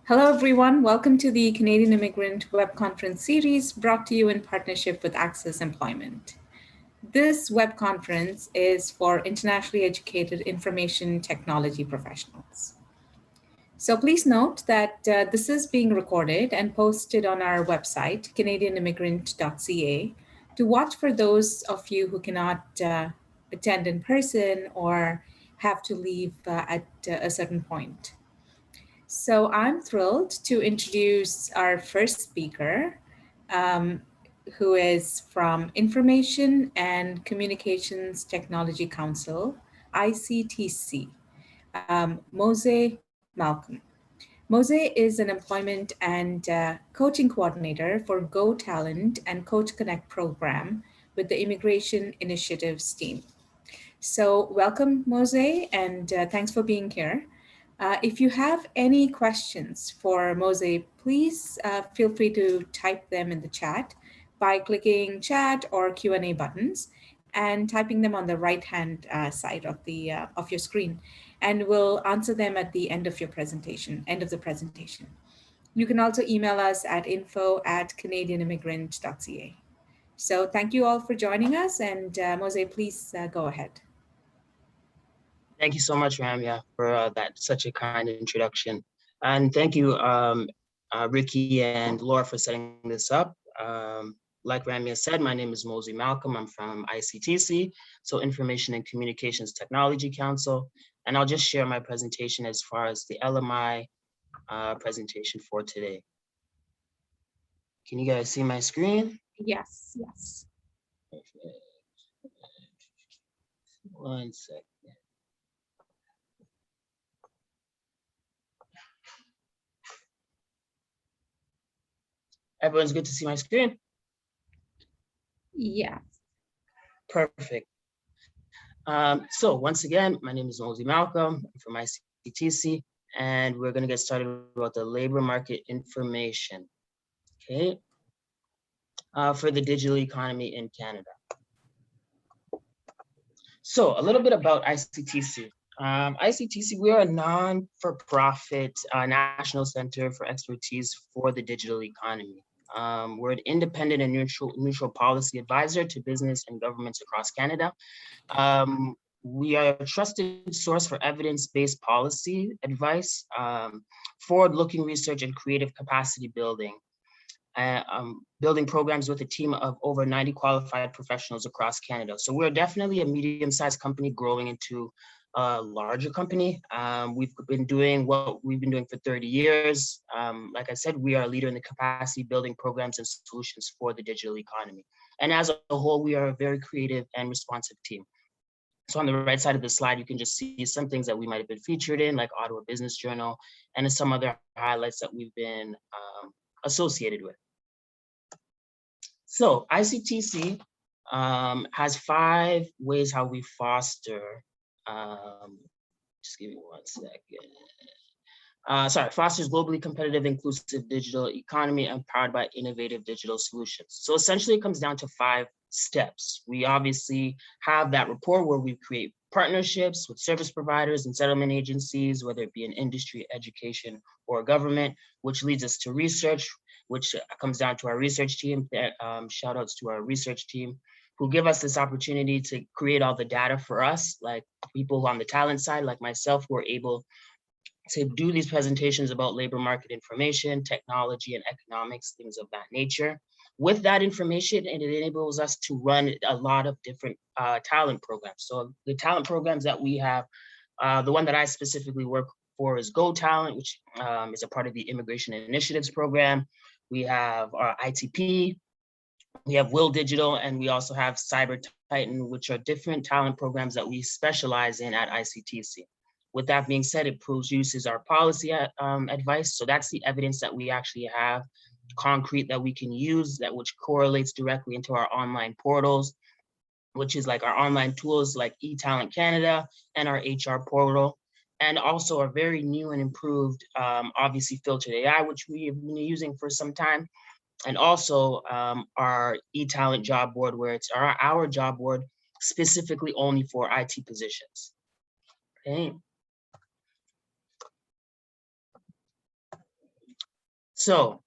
Hello, everyone. Welcome to the Canadian Immigrant web conference series brought to you in partnership with Access Employment. This web conference is for internationally educated information technology professionals. So please note that this is being recorded and posted on our website, canadianimmigrant.ca, to watch for those of you who cannot attend in person or have to leave at a certain point. So I'm thrilled to introduce our first speaker, um, who is from Information and Communications Technology Council, ICTC, Mose Malcolm. Mose is an employment and coaching coordinator for Go Talent and Coach Connect program with the Immigration Initiatives team. So, welcome, Mose, and thanks for being here. If you have any questions for Mose, please feel free to type them in the chat by clicking chat or Q&A buttons and typing them on the right-hand side of your screen, and we'll answer them at the end of end of the presentation. You can also email us at info@canadianimmigrant.ca. So thank you all for joining us, and Mose, please go ahead. Thank you so much, Ramya, for that such a kind introduction. And thank you, Ricky and Laura, for setting this up. Like Ramya said, my name is Mosey Malcolm. I'm from ICTC, so Information and Communications Technology Council. And I'll just share my presentation as far as the LMI presentation for today. Can you guys see my screen? Yes, yes. Perfect. 1 second. Everyone's good to see my screen? Yeah. Perfect. So once again, my name is Mosey Malcolm. I'm from ICTC, and we're going to get started about the labor market information, okay, for the digital economy in Canada. So a little bit about ICTC. ICTC, we are a non-for-profit national center for expertise for the digital economy. We're an independent and neutral policy advisor to business and governments across Canada. We are a trusted source for evidence-based policy advice, forward-looking research, and creative capacity building. Building programs with a team of over 90 qualified professionals across Canada. So we're definitely a medium-sized company growing into a larger company. We've been doing what we've been doing for 30 years. Like I said, we are a leader in the capacity building programs and solutions for the digital economy. And as a whole, we are a very creative and responsive team. So on the right side of the slide, you can just see some things that we might have been featured in, like Ottawa Business Journal, and some other highlights that we've been associated with. So ICTC has 5 ways how we foster, just give me 1 second. Fosters globally competitive, inclusive digital economy empowered by innovative digital solutions. So essentially it comes down to 5 steps. We obviously have that rapport where we create partnerships with service providers and settlement agencies, whether it be in industry, education, or government, which leads us to research, which comes down to our research team. Shout outs to our research team who give us this opportunity to create all the data for us, like people on the talent side, like myself, who are able to do these presentations about labor market information, technology, and economics, things of that nature. With that information, it enables us to run a lot of different talent programs. So the talent programs that we have, the one that I specifically work for is Go Talent, which is a part of the Immigration Initiatives program. We have our ITP, we have Will Digital, and we also have Cyber Titan, which are different talent programs that we specialize in at ICTC. With that being said, it produces our policy advice. So that's the evidence that we actually have, concrete, that we can use, that which correlates directly into our online portals, which is like our online tools like eTalent Canada and our HR portal, and also our very new and improved, obviously filtered AI, which we have been using for some time, and also our eTalent job board, where it's our job board specifically only for IT positions. Okay. So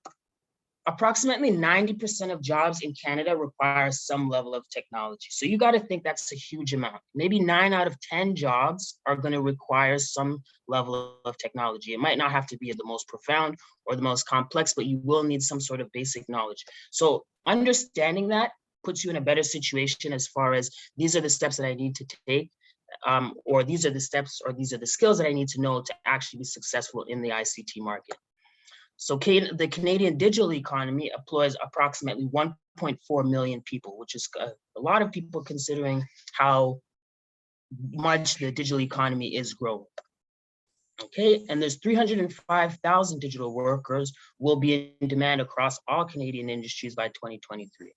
approximately 90% of jobs in Canada require some level of technology. So you got to think that's a huge amount. Maybe 9 out of 10 jobs are going to require some level of technology. It might not have to be the most profound or the most complex, but you will need some sort of basic knowledge. So understanding that puts you in a better situation as far as these are the steps that I need to take, or these are the steps, or these are the skills that I need to know to actually be successful in the ICT market. So the Canadian digital economy employs approximately 1.4 million people, which is a lot of people considering how much the digital economy is growing. Okay, and there's 305,000 digital workers will be in demand across all Canadian industries by 2023.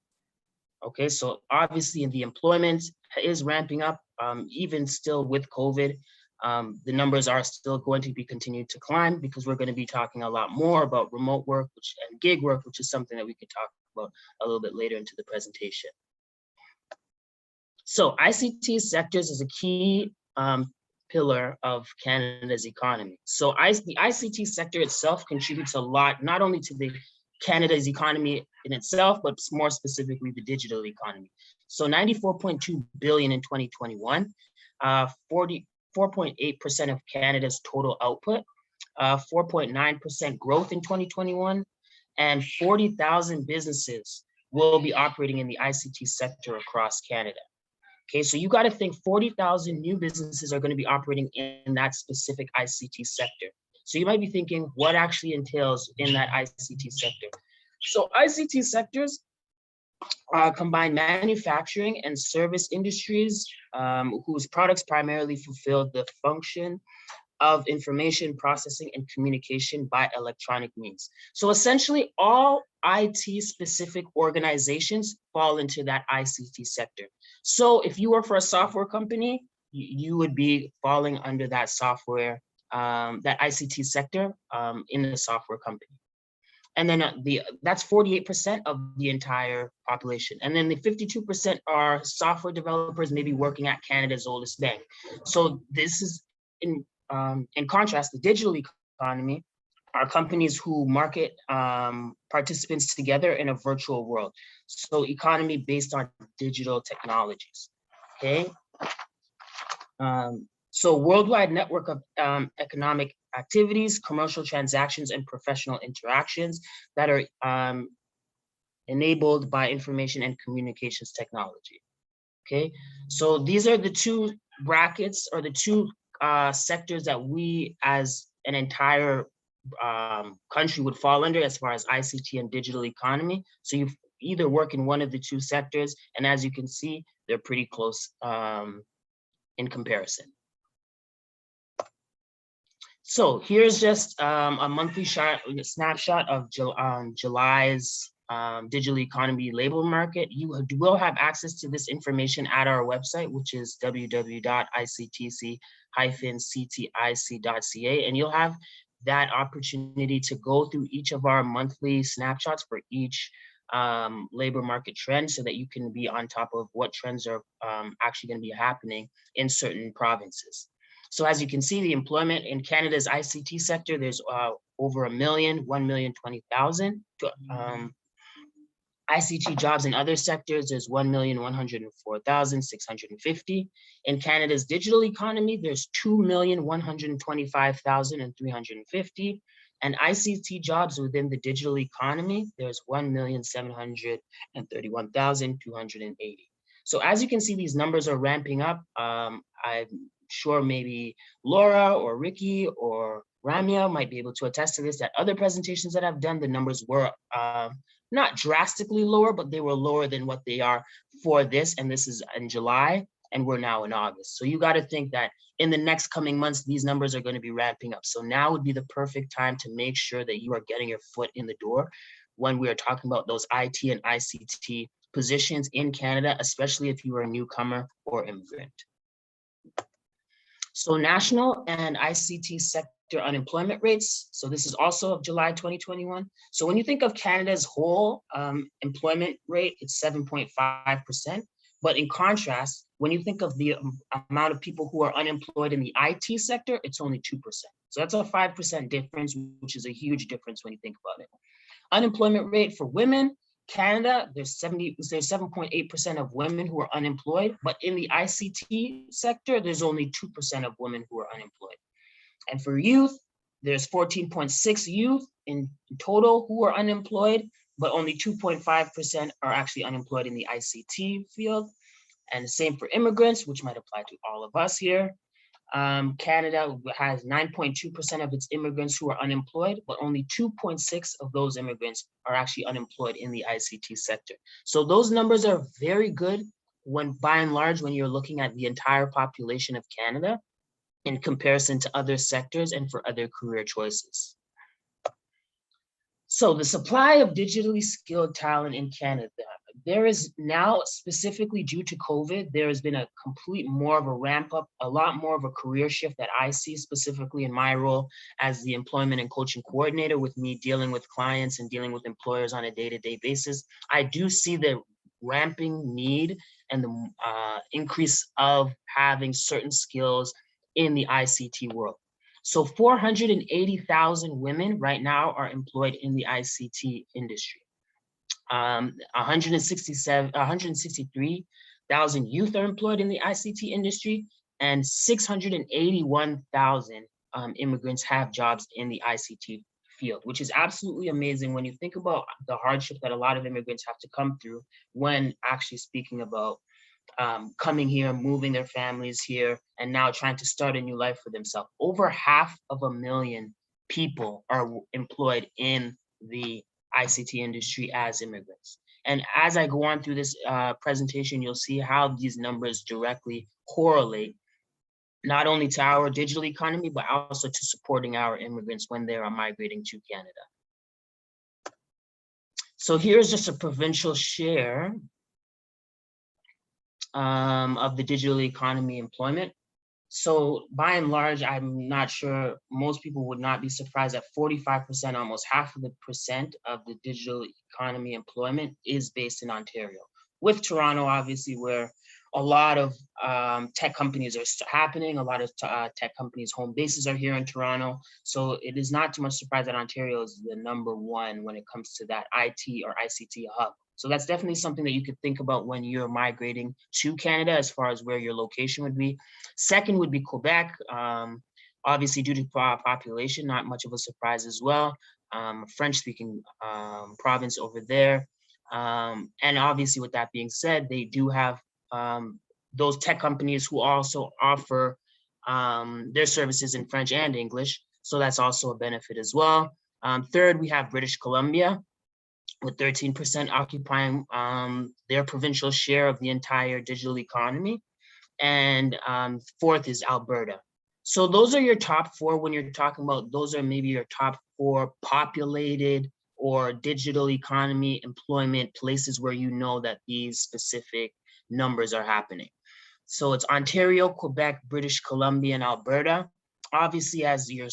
Okay, so obviously the employment is ramping up, even still with COVID. The numbers are still going to be continued to climb because we're going to be talking a lot more about remote work and gig work, which is something that we could talk about a little bit later into the presentation. So ICT sectors is a key pillar of Canada's economy. So the ICT sector itself contributes a lot, not only to the Canada's economy in itself, but more specifically the digital economy. So 94.2 billion in 2021, 44.8% of Canada's total output, 4.9% growth in 2021, and 40,000 businesses will be operating in the ICT sector across Canada. Okay, so you got to think 40,000 new businesses are going to be operating in that specific ICT sector. So you might be thinking, what actually entails in that ICT sector? So ICT sectors combine manufacturing and service industries whose products primarily fulfill the function of information processing and communication by electronic means. So essentially all IT specific organizations fall into that ICT sector. So if you work for a software company, you would be falling under that software, that ICT sector in the software company. And then that's 48% of the entire population. And then the 52% are software developers, maybe working at Canada's oldest bank. So this is in contrast, the digital economy are companies who market participants together in a virtual world. So economy based on digital technologies, okay? So worldwide network of economic activities, commercial transactions, and professional interactions that are enabled by information and communications technology, okay? So these are the two brackets or the two sectors that we as an entire country would fall under as far as ICT and digital economy. So you either work in one of the two sectors, and as you can see, they're pretty close in comparison. So here's just a monthly snapshot of July's digital economy labor market. You will have access to this information at our website, which is www.ictc-ctic.ca, and you'll have that opportunity to go through each of our monthly snapshots for each labor market trend so that you can be on top of what trends are actually going to be happening in certain provinces. So as you can see, the employment in Canada's ICT sector, there's over 1,020,000. ICT jobs in other sectors, there's 1,104,650. In Canada's digital economy, there's 2,125,350. And ICT jobs within the digital economy, there's 1,731,280. So as you can see, these numbers are ramping up. I'm sure maybe Laura or Ricky or Ramya might be able to attest to this, that other presentations that I've done, the numbers were not drastically lower, but they were lower than what they are for this. And this is in July, and we're now in August. So you got to think that in the next coming months, these numbers are going to be ramping up. So now would be the perfect time to make sure that you are getting your foot in the door when we are talking about those IT and ICT positions in Canada, especially if you are a newcomer or immigrant. So national and ICT sector unemployment rates. So this is also of July 2021. So when you think of Canada's whole employment rate, it's 7.5%. But in contrast, when you think of the amount of people who are unemployed in the IT sector, it's only 2%. So that's a 5% difference, which is a huge difference when you think about it. Unemployment rate for women, Canada, there's 7.8% of women who are unemployed, but in the ICT sector, there's only 2% of women who are unemployed. And for youth, there's 14.6 youth in total who are unemployed, but only 2.5% are actually unemployed in the ICT field. And the same for immigrants, which might apply to all of us here. Canada has 9.2% of its immigrants who are unemployed, but only 2.6 of those immigrants are actually unemployed in the ICT sector. So those numbers are very good when, by and large, when you're looking at the entire population of Canada in comparison to other sectors and for other career choices. So the supply of digitally skilled talent in Canada, there is now, specifically due to COVID, there has been a more of a ramp up, a lot more of a career shift that I see specifically in my role as the employment and coaching coordinator, with me dealing with clients and dealing with employers on a day-to-day basis. I do see the ramping need and the increase of having certain skills in the ICT world. So 480,000 women right now are employed in the ICT industry. 163,000 youth are employed in the ICT industry, and 681,000 immigrants have jobs in the ICT field, which is absolutely amazing when you think about the hardship that a lot of immigrants have to come through when actually speaking about coming here, moving their families here, and now trying to start a new life for themselves. Over 500,000 people are employed in the ICT industry as immigrants. And as I go on through this presentation, you'll see how these numbers directly correlate not only to our digital economy, but also to supporting our immigrants when they are migrating to Canada. So here's just a provincial share of the digital economy employment. So by and large, I'm not sure, most people would not be surprised that 45%, almost half of the percent of the digital economy employment is based in Ontario. With Toronto, obviously, where a lot of tech companies are happening, a lot of tech companies' home bases are here in Toronto. So it is not too much surprise that Ontario is the #1 when it comes to that IT or ICT hub. So that's definitely something that you could think about when you're migrating to Canada as far as where your location would be. Second would be Quebec. Obviously, due to population, not much of a surprise as well. French-speaking province over there. And obviously, with that being said, they do have those tech companies who also offer their services in French and English. So that's also a benefit as well. Third, we have British Columbia, with 13% occupying their provincial share of the entire digital economy. And fourth is Alberta. So those are your top 4 when you're talking about, those are maybe your top 4 populated or digital economy employment places where you know that these specific numbers are happening. So it's Ontario, Quebec, British Columbia, and Alberta. Obviously, as your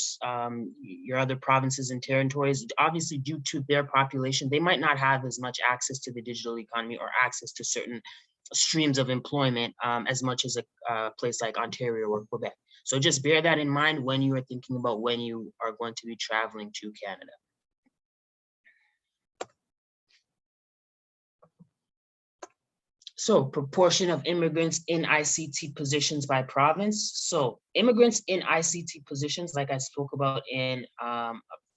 other provinces and territories, obviously due to their population, they might not have as much access to the digital economy or access to certain streams of employment as much as a place like Ontario or Quebec. So just bear that in mind when you are thinking about when you are going to be traveling to Canada. So proportion of immigrants in ICT positions by province. So immigrants in ICT positions, like I spoke about in a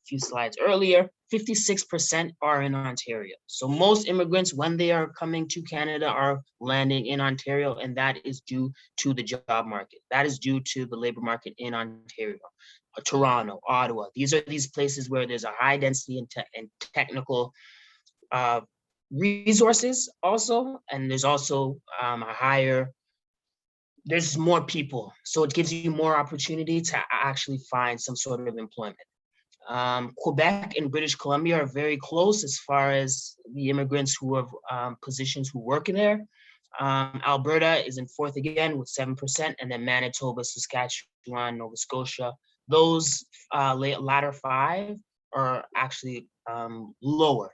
few slides earlier, 56% are in Ontario. So most immigrants, when they are coming to Canada, are landing in Ontario, and that is due to the job market. That is due to the labor market in Ontario, Toronto, Ottawa. These are these places where there's a high density and technical resources also, and there's also there's more people. So it gives you more opportunity to actually find some sort of employment. Quebec and British Columbia are very close as far as the immigrants who have positions who work in there. Alberta is in 4th again with 7%, and then Manitoba, Saskatchewan, Nova Scotia. Those latter 5 are actually lower.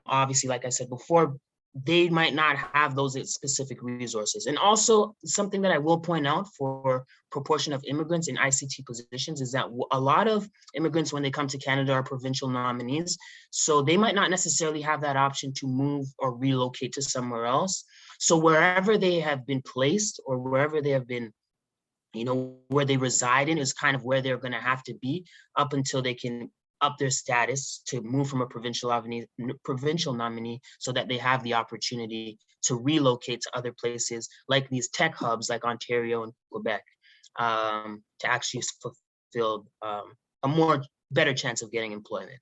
Obviously, like I said before, they might not have those specific resources. And also something that I will point out for proportion of immigrants in ICT positions is that a lot of immigrants, when they come to Canada, are provincial nominees. So they might not necessarily have that option to move or relocate to somewhere else. So wherever they have been placed or wherever they have been, where they reside in is kind of where they're going to have to be up until they can up their status to move from a provincial nominee so that they have the opportunity to relocate to other places like these tech hubs like Ontario and Quebec, to actually fulfill a better chance of getting employment.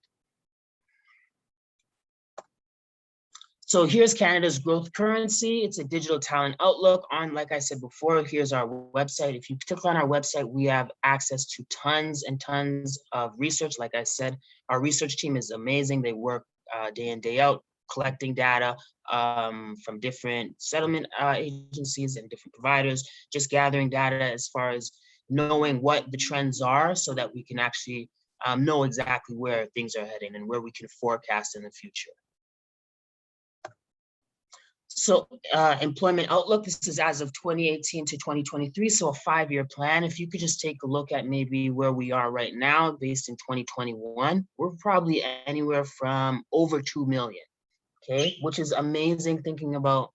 So here's Canada's growth currency. It's a digital talent outlook on, like I said before, here's our website. If you click on our website, we have access to tons and tons of research. Like I said, our research team is amazing. They work day in, day out, collecting data from different settlement agencies and different providers, just gathering data as far as knowing what the trends are so that we can actually know exactly where things are heading and where we can forecast in the future. So employment outlook, this is as of 2018 to 2023, so a 5-year plan. If you could just take a look at maybe where we are right now based in 2021, we're probably anywhere from over 2 million, okay? Which is amazing thinking about,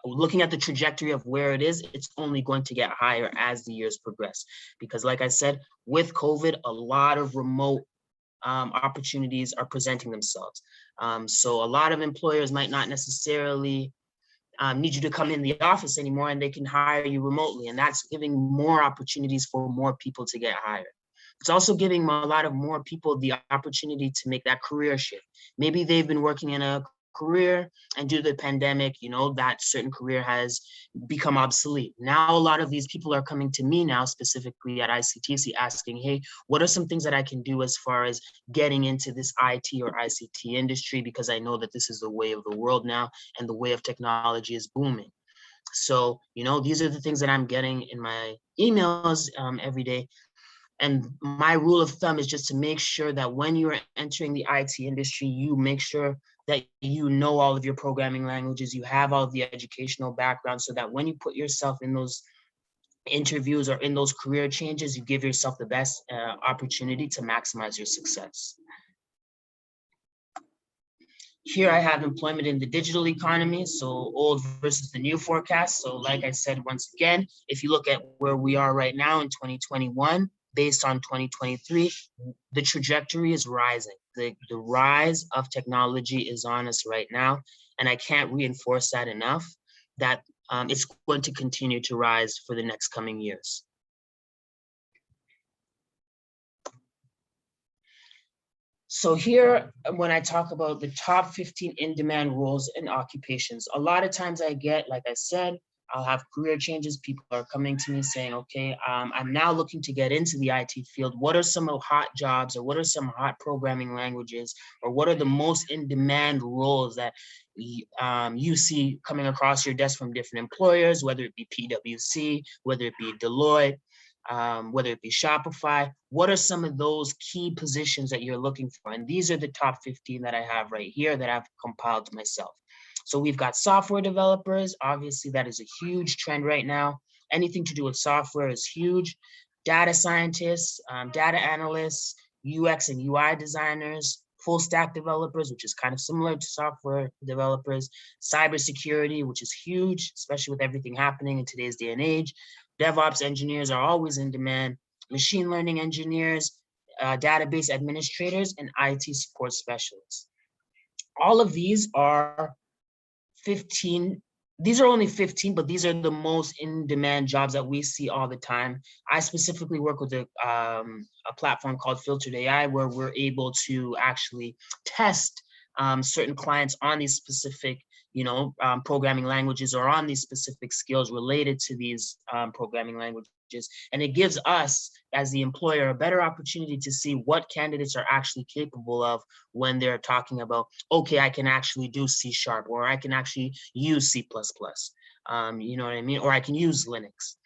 looking at the trajectory of where it is, it's only going to get higher as the years progress. Because like I said, with COVID, a lot of remote opportunities are presenting themselves. So a lot of employers might not necessarily need you to come in the office anymore, and they can hire you remotely. And that's giving more opportunities for more people to get hired. It's also giving a lot of more people the opportunity to make that career shift. Maybe they've been working in a career, and due to the pandemic, that certain career has become obsolete. Now, a lot of these people are coming to me now, specifically at ICTC, asking, hey, what are some things that I can do as far as getting into this IT or ICT industry? Because I know that this is the way of the world now, and the way of technology is booming. So, these are the things that I'm getting in my emails every day. And my rule of thumb is just to make sure that when you're entering the IT industry, you make sure that you know all of your programming languages, you have all of the educational background, so that when you put yourself in those interviews or in those career changes, you give yourself the best opportunity to maximize your success. Here I have employment in the digital economy, so old versus the new forecast. So like I said, once again, if you look at where we are right now in 2021, based on 2023, the trajectory is rising. The rise of technology is on us right now, and I can't reinforce that enough, that it's going to continue to rise for the next coming years. So here, when I talk about the top 15 in-demand roles and occupations, a lot of times I get, like I said, I'll have career changes. People are coming to me saying, okay, I'm now looking to get into the IT field. What are some hot jobs, or what are some hot programming languages, or what are the most in-demand roles that you see coming across your desk from different employers, whether it be PwC, whether it be Deloitte, whether it be Shopify? What are some of those key positions that you're looking for? And these are the top 15 that I have right here that I've compiled myself. So we've got software developers. Obviously, that is a huge trend right now. Anything to do with software is huge. Data scientists, data analysts, UX and UI designers, full stack developers, which is kind of similar to software developers, cybersecurity, which is huge, especially with everything happening in today's day and age. DevOps engineers are always in demand. Machine learning engineers, database administrators, and IT support specialists. All of these are 15. These are only 15, but these are the most in-demand jobs that we see all the time. I specifically work with a platform called Filtered AI, where we're able to actually test certain clients on these specific programming languages, or on these specific skills related to these programming languages. And it gives us, as the employer, a better opportunity to see what candidates are actually capable of when they're talking about, okay, I can actually do C#, or I can actually use C++, you know what I mean? Or I can use Linux.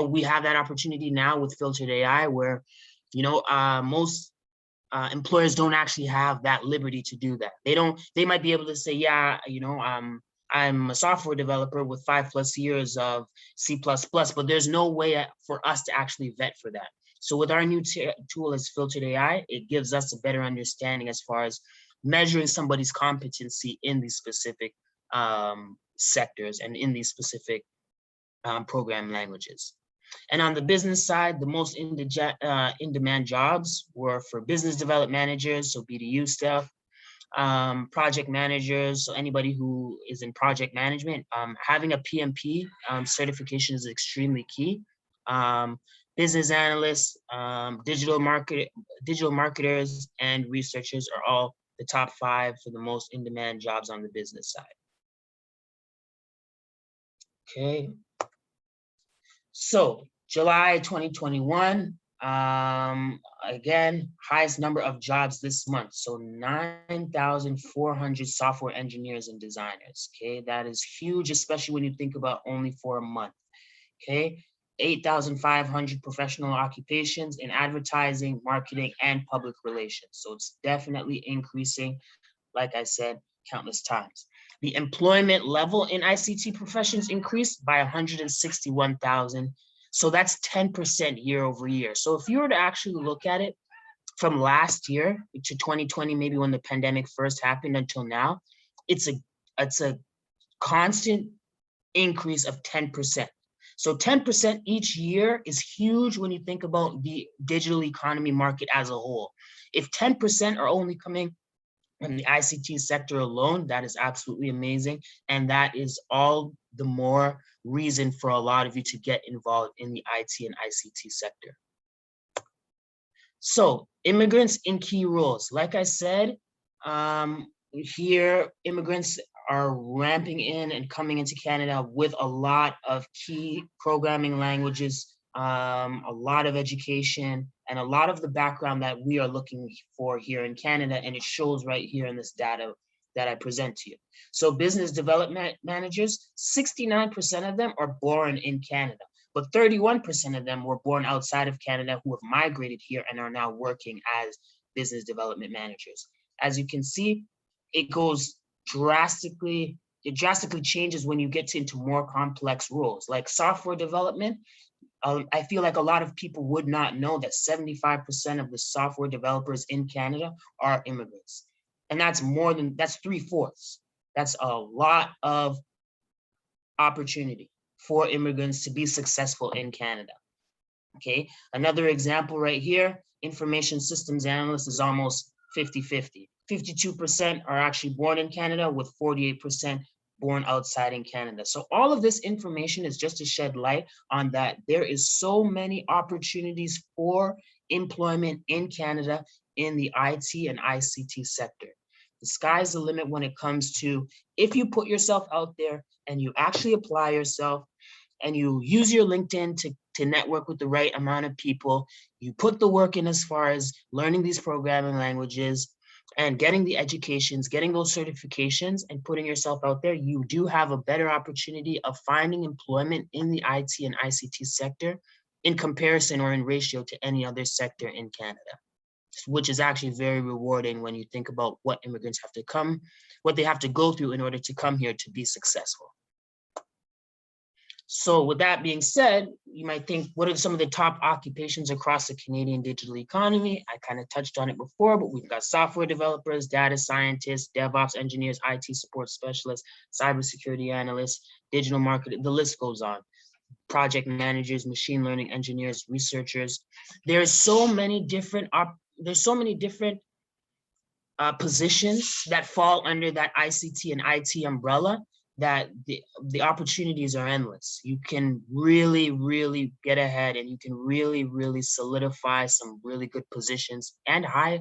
We have that opportunity now with Filtered AI, where, most employers don't actually have that liberty to do that. They might be able to say, yeah, I'm a software developer with 5+ years of C++, but there's no way for us to actually vet for that. So with our new tool as Filtered AI, it gives us a better understanding as far as measuring somebody's competency in these specific sectors and in these specific programming languages. And on the business side, the most in-demand jobs were for business development managers, so BDU stuff, project managers, so anybody who is in project management. Having a PMP certification is extremely key. Business analysts, digital marketers, and researchers are all the top 5 for the most in-demand jobs on the business side. Okay. So July 2021, again, highest number of jobs this month. So 9,400 software engineers and designers. Okay, that is huge, especially when you think about only for a month. Okay, 8,500 professional occupations in advertising, marketing, and public relations. So it's definitely increasing, like I said, countless times. The employment level in ICT professions increased by 161,000. So that's 10% year over year. So if you were to actually look at it from last year to 2020, maybe when the pandemic first happened until now, it's a constant increase of 10%. So 10% each year is huge when you think about the digital economy market as a whole. If 10% are only coming in the ICT sector alone, that is absolutely amazing. And that is all the more reason for a lot of you to get involved in the IT and ICT sector. So immigrants in key roles. Like I said, here immigrants are ramping in and coming into Canada with a lot of key programming languages, a lot of education, and a lot of the background that we are looking for here in Canada, and it shows right here in this data that I present to you. So business development managers, 69% of them are born in Canada, but 31% of them were born outside of Canada who have migrated here and are now working as business development managers. As you can see, it drastically changes when you get into more complex roles, like software development. I feel like a lot of people would not know that 75% of the software developers in Canada are immigrants. And that's 3/4. That's a lot of opportunity for immigrants to be successful in Canada. Okay, another example right here, information systems analyst is almost 50-50. 52% are actually born in Canada with 48% born outside in Canada. So all of this information is just to shed light on that there is so many opportunities for employment in Canada in the IT and ICT sector. The sky's the limit when it comes to, if you put yourself out there and you actually apply yourself and you use your LinkedIn to network with the right amount of people, you put the work in as far as learning these programming languages and getting the educations, getting those certifications and putting yourself out there, you do have a better opportunity of finding employment in the IT and ICT sector in comparison or in ratio to any other sector in Canada, which is actually very rewarding when you think about what immigrants have to what they have to go through in order to come here to be successful. So with that being said, you might think, what are some of the top occupations across the Canadian digital economy? I kind of touched on it before, but we've got software developers, data scientists, DevOps engineers, IT support specialists, cybersecurity analysts, digital marketing, the list goes on. Project managers, machine learning engineers, researchers. There's so many different positions that fall under that ICT and IT umbrella that the opportunities are endless. You can really, really get ahead and you can really, really solidify some really good positions and high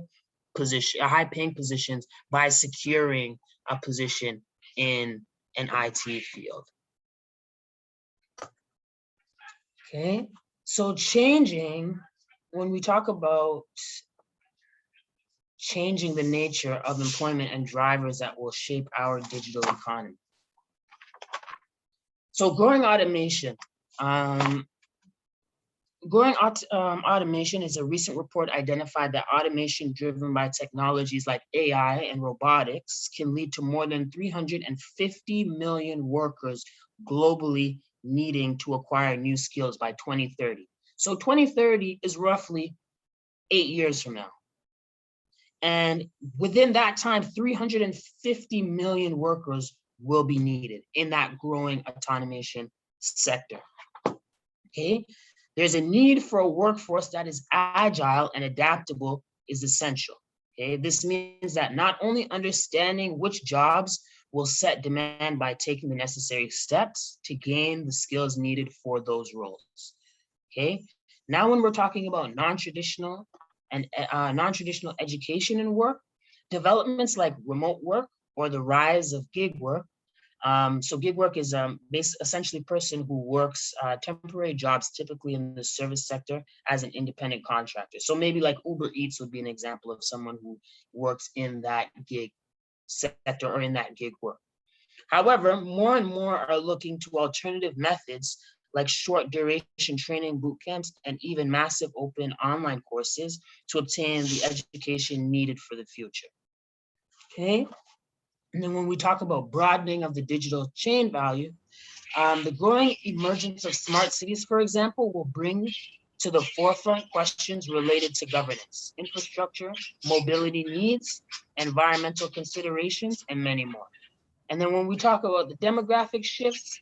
paying positions by securing a position in an IT field. Okay, so when we talk about changing the nature of employment and drivers that will shape our digital economy. So growing automation, Growing automation is a recent report identified that automation driven by technologies like AI and robotics can lead to more than 350 million workers globally needing to acquire new skills by 2030. So 2030 is roughly 8 years from now. And within that time, 350 million workers will be needed in that growing automation sector. Okay, there's a need for a workforce that is agile and adaptable is essential. Okay, this means that not only understanding which jobs will set demand by taking the necessary steps to gain the skills needed for those roles. Okay, now when we're talking about non-traditional education and work, developments like remote work or the rise of gig work. So gig work is essentially a person who works temporary jobs, typically in the service sector as an independent contractor. So maybe like Uber Eats would be an example of someone who works in that gig sector or in that gig work. However, more and more are looking to alternative methods like short duration training boot camps and even massive open online courses to obtain the education needed for the future. Okay. And then when we talk about broadening of the digital chain value, the growing emergence of smart cities, for example, will bring to the forefront questions related to governance, infrastructure, mobility needs, environmental considerations, and many more. And then when we talk about the demographic shifts,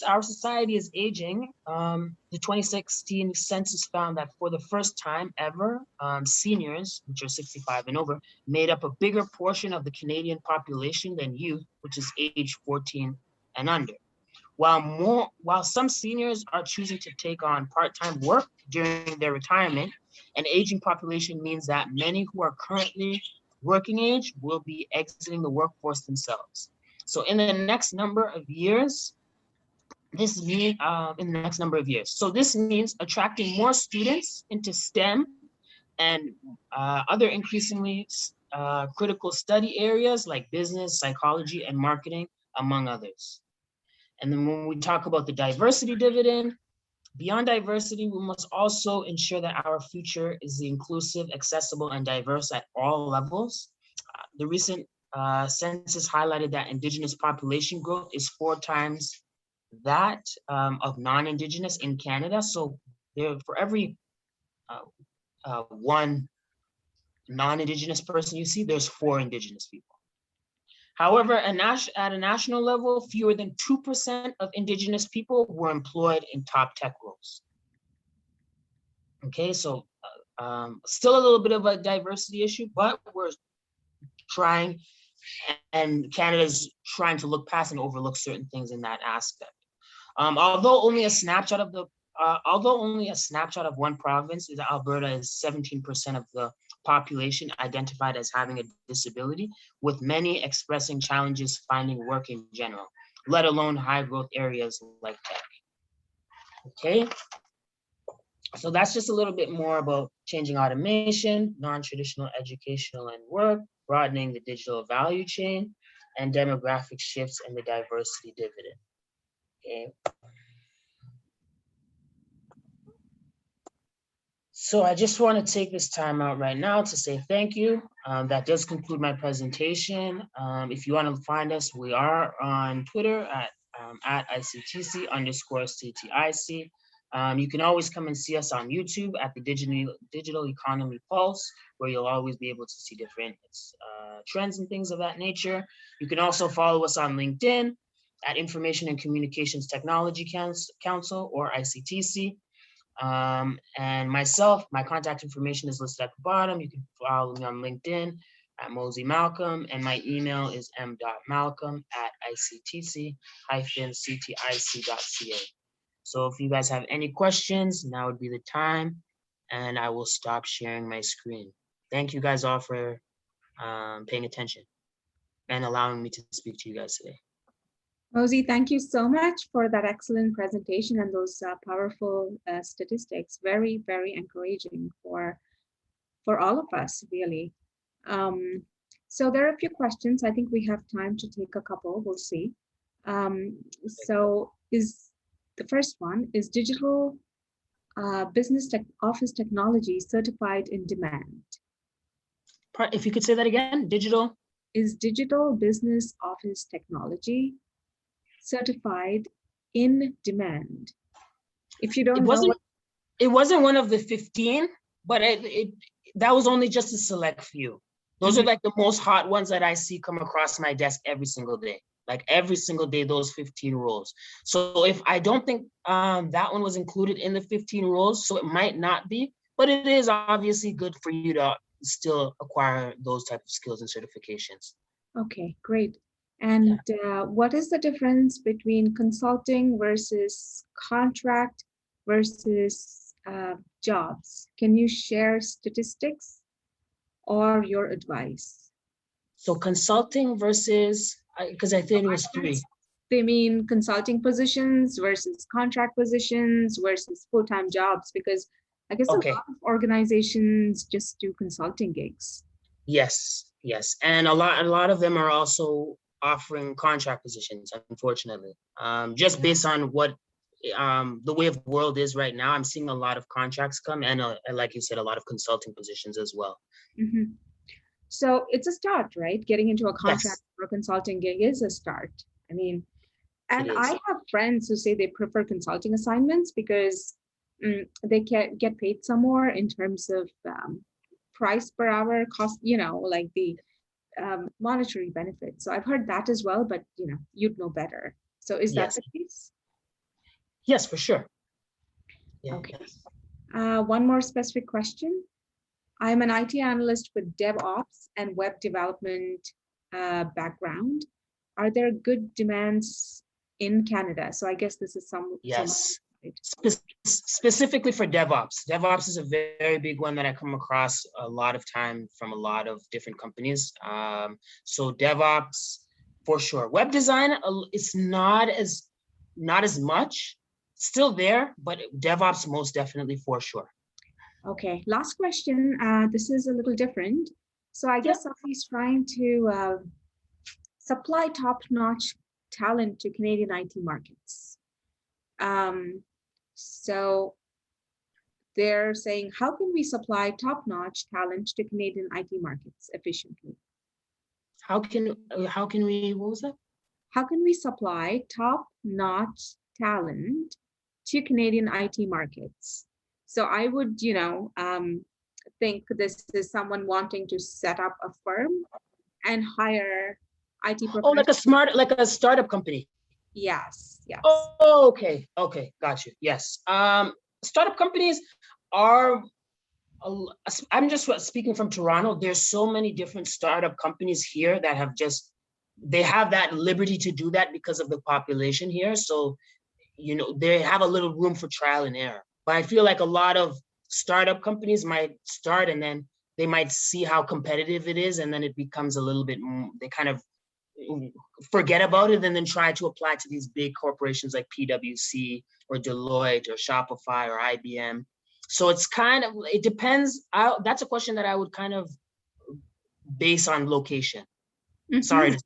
our society is aging. The 2016 census found that for the first time ever, seniors, which are 65 and over, made up a bigger portion of the Canadian population than youth, which is age 14 and under. While some seniors are choosing to take on part-time work during their retirement, an aging population means that many who are currently working age will be exiting the workforce themselves. So in the next number of years, So this means attracting more students into STEM and other increasingly critical study areas like business, psychology, and marketing, among others. And then when we talk about the diversity dividend, beyond diversity, we must also ensure that our future is inclusive, accessible, and diverse at all levels. The recent census highlighted that Indigenous population growth is 4 times that of non-Indigenous in Canada. So there, for every one non-Indigenous person you see, there's 4 Indigenous people. However, at a national level, fewer than 2% of Indigenous people were employed in top tech roles. Okay, so still a little bit of a diversity issue, but we're trying, and Canada's trying to look past and overlook certain things in that aspect. Although only a snapshot of one province is Alberta is 17% of the population identified as having a disability, with many expressing challenges finding work in general, let alone high growth areas like tech. Okay. So that's just a little bit more about changing automation, non-traditional educational and work, broadening the digital value chain, and demographic shifts and the diversity dividend. Okay. So I just want to take this time out right now to say thank you. That does conclude my presentation. If you want to find us, we are on Twitter at ICTC_CTIC. You can always come and see us on YouTube at the Digital Economy Pulse, where you'll always be able to see different trends and things of that nature. You can also follow us on LinkedIn at Information and Communications Technology Council, or ICTC. And myself, my contact information is listed at the bottom. You can follow me on LinkedIn at Mosey Malcolm, and my email is m.malcolm@ictc-ctic.ca. So if you guys have any questions, now would be the time, and I will stop sharing my screen. Thank you guys all for paying attention and allowing me to speak to you guys today. Mosey, thank you so much for that excellent presentation and those powerful statistics. Very, very encouraging for all of us, really. So there are a few questions. I think we have time to take a couple. We'll see. So The first one is digital office technology certified in demand. If you could say that again, digital. Is digital business office technology certified in demand? If you don't know what, it wasn't one of the 15, but that was only just a select few. Those are like the most hot ones that I see come across my desk every single day. Like every single day, those 15 roles. So if I don't think that one was included in the 15 roles, so it might not be, but it is obviously good for you to still acquire those type of skills and certifications. Okay, great. And what is the difference between consulting versus contract versus jobs? Can you share statistics or your advice? So consulting versus, because I think it was 3. They mean consulting positions versus contract positions versus full-time jobs, because I guess a lot of organizations just do consulting gigs. Yes, yes. And a lot of them are also offering contract positions, unfortunately. Just based on what the way of the world is right now, I'm seeing a lot of contracts come and like you said, a lot of consulting positions as well. So it's a start, right? Getting into a contract or consulting gig is a start. I mean, and I have friends who say they prefer consulting assignments because they can get paid some more in terms of price per hour, cost, like the monetary benefits. So I've heard that as well, but you'd know better. So is that the case? Yes, for sure. Okay. One more specific question. I'm an IT analyst with DevOps and web development background. Are there good demands in Canada? So I guess this is some. Yes. Specifically for DevOps. DevOps is a very big one that I come across a lot of time from a lot of different companies. So DevOps for sure. Web design, it's not as much, still there, but DevOps most definitely for sure. Okay, last question. This is a little different. So I guess somebody's trying to supply top-notch talent to Canadian IT markets. So they're saying, how can we supply top-notch talent to Canadian IT markets efficiently? How can we, what was that? How can we supply top-notch talent to Canadian IT markets? So I would, think this is someone wanting to set up a firm and hire IT professionals. Like a startup company. Yes. Oh, okay, got you. Yes. Startup companies are, I'm just speaking from Toronto. There's so many different startup companies here that they have that liberty to do that because of the population here. So, they have a little room for trial and error. But I feel like a lot of startup companies might start and then they might see how competitive it is. And then it becomes a little bit, they kind of forget about it and then try to apply to these big corporations like PwC or Deloitte or Shopify or IBM. So it depends. That's a question that I would kind of base on location. Sorry.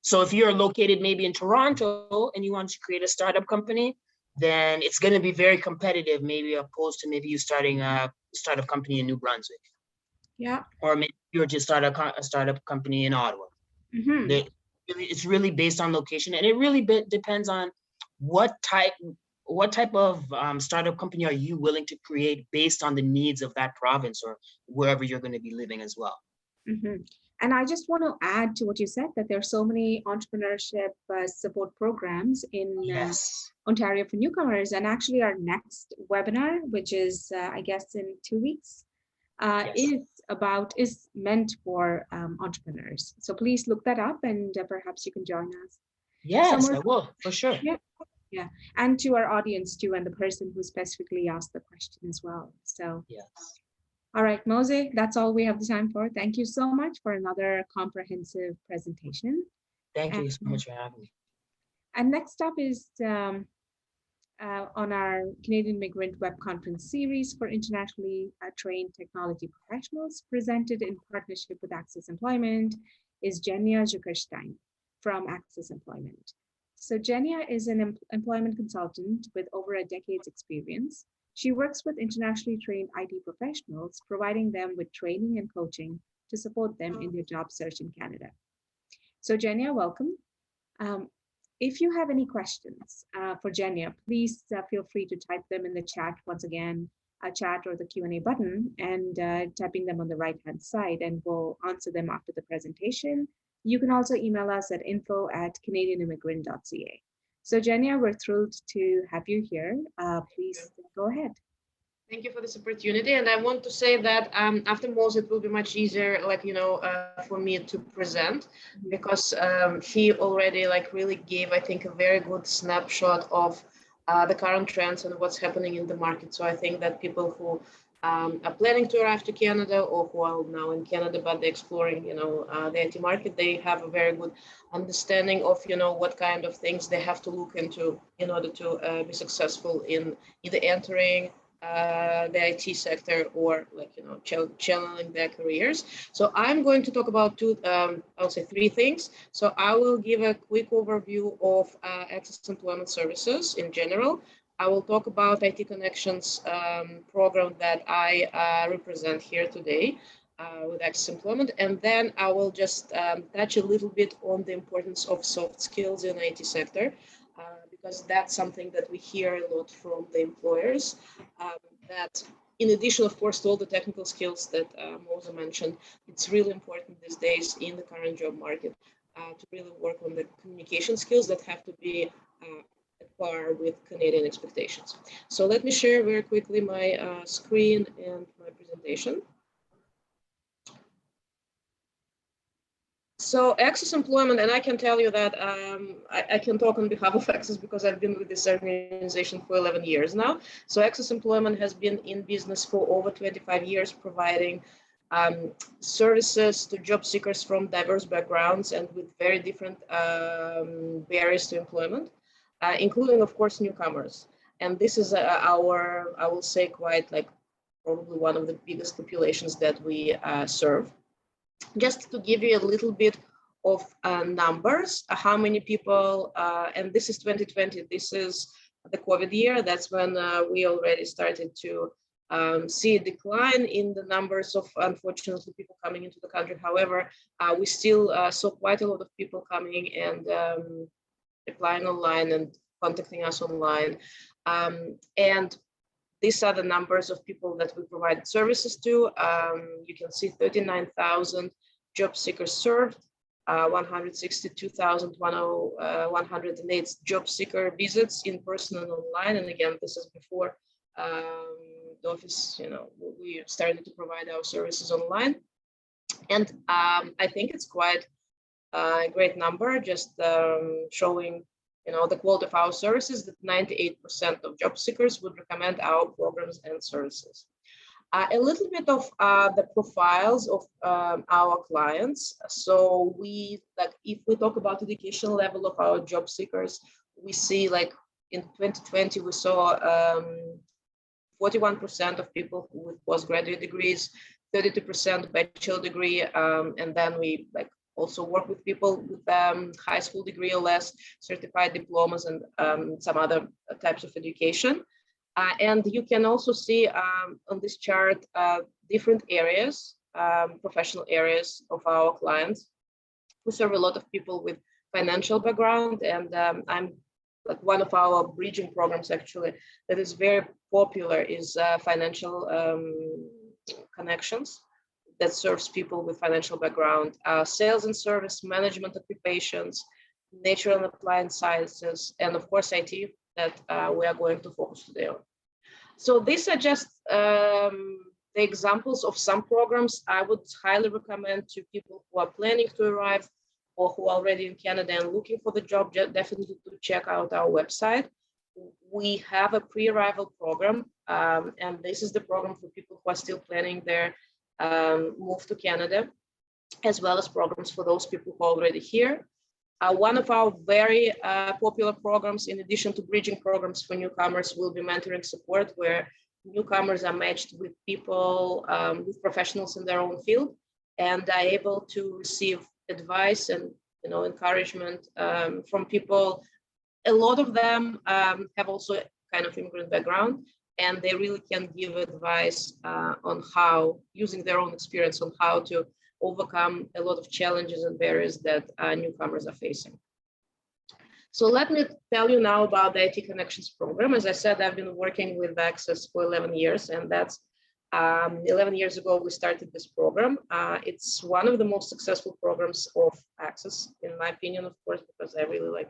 So if you're located maybe in Toronto and you want to create a startup company, then it's going to be very competitive, maybe opposed to maybe you starting a startup company in New Brunswick. Yeah. Or maybe you're just start a startup company in Ottawa. It's really based on location, and it really depends on what type of startup company are you willing to create based on the needs of that province or wherever you're going to be living as well. And I just want to add to what you said, that there are so many entrepreneurship support programs in Ontario for newcomers. And actually our next webinar, which is, I guess, in 2 weeks, is meant for entrepreneurs. So please look that up and perhaps you can join us. Yes, I will, for sure. Yeah. And to our audience too, and the person who specifically asked the question as well. So yes. All right, Mose, that's all we have the time for. Thank you so much for another comprehensive presentation. Thank you so much for having me. And next up is on our Canadian Immigrant Web Conference series for internationally trained technology professionals, presented in partnership with Access Employment, is Jenya Zuckerstein from Access Employment. So Genia is an employment consultant with over a decade's experience. She works with internationally trained IT professionals, providing them with training and coaching to support them in their job search in Canada. So Genia, welcome. Um, if you have any questions for Genia, please feel free to type them in the chat once again, a chat or the Q&A button, and typing them on the right-hand side, and we'll answer them after the presentation. You can also email us at info@canadianimmigrant.ca. So Genia, we're thrilled to have you here. Please go ahead. Thank you for this opportunity. And I want to say that after Mose, it will be much easier, for me to present, because he already really gave, I think, a very good snapshot of the current trends and what's happening in the market. So I think that people who are planning to arrive to Canada, or who are now in Canada, but they're exploring, the IT market, they have a very good understanding of, what kind of things they have to look into in order to be successful in either entering the IT sector, or channeling their careers. So I'm going to talk about three things. So I will give a quick overview of Access Employment Services in general. I will talk about IT Connections program that I represent here today with Access Employment, and then I will just touch a little bit on the importance of soft skills in the IT sector. Because that's something that we hear a lot from the employers, that in addition, of course, to all the technical skills that Mose mentioned, it's really important these days in the current job market to really work on the communication skills that have to be at par with Canadian expectations. So let me share very quickly my screen and my presentation. So Access Employment, and I can tell you that I can talk on behalf of Access because I've been with this organization for 11 years now. So Access Employment has been in business for over 25 years, providing services to job seekers from diverse backgrounds and with very different barriers to employment, including, of course, newcomers. And this is our, I will say, quite probably one of the biggest populations that we serve. Just to give you a little bit of numbers, how many people, and this is 2020, this is the COVID year, that's when we already started to see a decline in the numbers of, unfortunately, people coming into the country. However, we still saw quite a lot of people coming and applying online and contacting us online. And these are the numbers of people that we provide services to. You can see 39,000 job seekers served, 162,108 job seeker visits in person and online. And again, this is before the office, we started to provide our services online. And I think it's quite a great number, just showing the quality of our services, that 98% of job seekers would recommend our programs and services. A little bit of the profiles of our clients. So if we talk about education level of our job seekers, we see in 2020, we saw 41% of people with postgraduate degrees, 32% bachelor degree, and then we also work with people with high school degree or less, certified diplomas, and some other types of education. And you can also see on this chart different areas, professional areas of our clients. We serve a lot of people with financial background, and I'm one of our bridging programs actually that is very popular is financial connections, that serves people with financial background, sales and service, management occupations, natural and applied sciences, and of course IT that we are going to focus today on. So these are just the examples of some programs I would highly recommend to people who are planning to arrive or who are already in Canada and looking for the job. Definitely to check out our website. We have a pre-arrival program, and this is the program for people who are still planning their move to Canada, as well as programs for those people who are already here. One of our very popular programs, in addition to bridging programs for newcomers, will be mentoring support, where newcomers are matched with people, with professionals in their own field, and are able to receive advice and encouragement from people a lot of them have also kind of immigrant background, and they really can give advice on how, using their own experience, on how to overcome a lot of challenges and barriers that newcomers are facing. So let me tell you now about the IT Connections program. As I said, I've been working with Access for 11 years, and that's 11 years ago we started this program. It's one of the most successful programs of Access, in my opinion, of course, because I really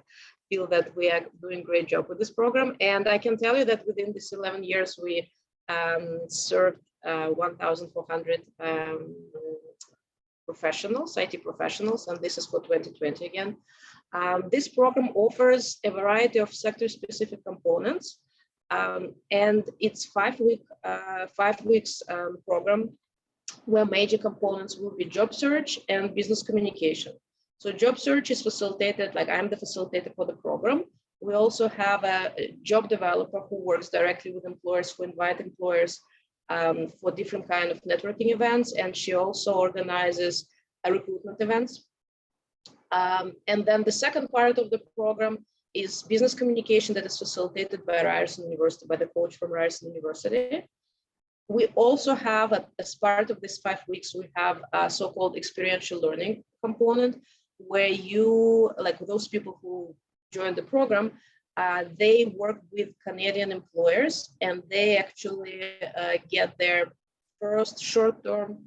feel that we are doing a great job with this program. And I can tell you that within this 11 years, we served 1,400 professionals, IT professionals, and this is for 2020 again. This program offers a variety of sector-specific components, and it's 5 weeks program where major components will be job search and business communication. So job search is facilitated, like I'm the facilitator for the program. We also have a job developer who works directly with employers, who invite employers for different kind of networking events, and she also organizes recruitment events. And then the second part of the program is business communication that is facilitated by Ryerson University, by the coach from Ryerson University. We also have, as part of this 5 weeks, we have a so-called experiential learning component, where you, like those people who join the program, they work with Canadian employers, and they actually get their first short-term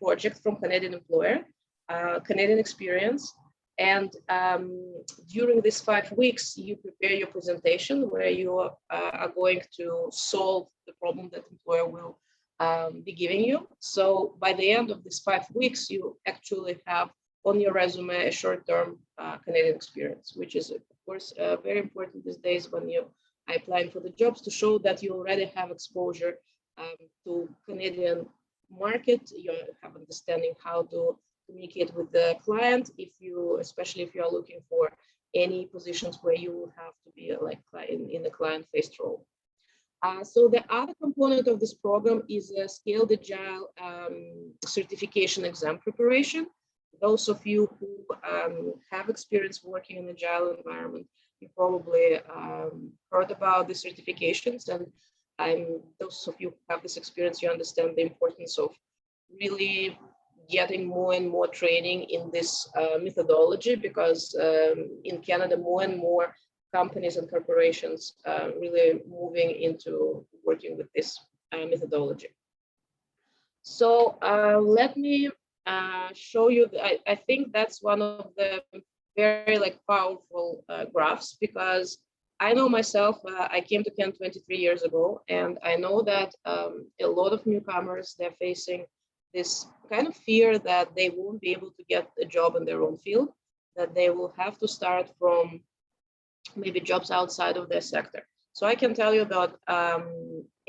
project from Canadian employer, Canadian experience. And during these 5 weeks, you prepare your presentation where you are going to solve the problem that employer will be giving you. So by the end of these 5 weeks, you actually have on your resume a short-term Canadian experience, which is, of course, very important these days when you are applying for the jobs, to show that you already have exposure to Canadian market. You have understanding how to communicate with the client, especially if you are looking for any positions where you will have to be in a client-faced role. So the other component of this program is a Scaled Agile certification exam preparation. Those of you who have experience working in Agile environment, you probably heard about the certifications, and those of you who have this experience, you understand the importance of really getting more and more training in this methodology, because in Canada, more and more companies and corporations really moving into working with this methodology. So let me show you. I think that's one of the very powerful graphs, because I know myself, I came to Canada 23 years ago, and I know that a lot of newcomers, they're facing this kind of fear that they won't be able to get a job in their own field, that they will have to start from maybe jobs outside of their sector. So I can tell you that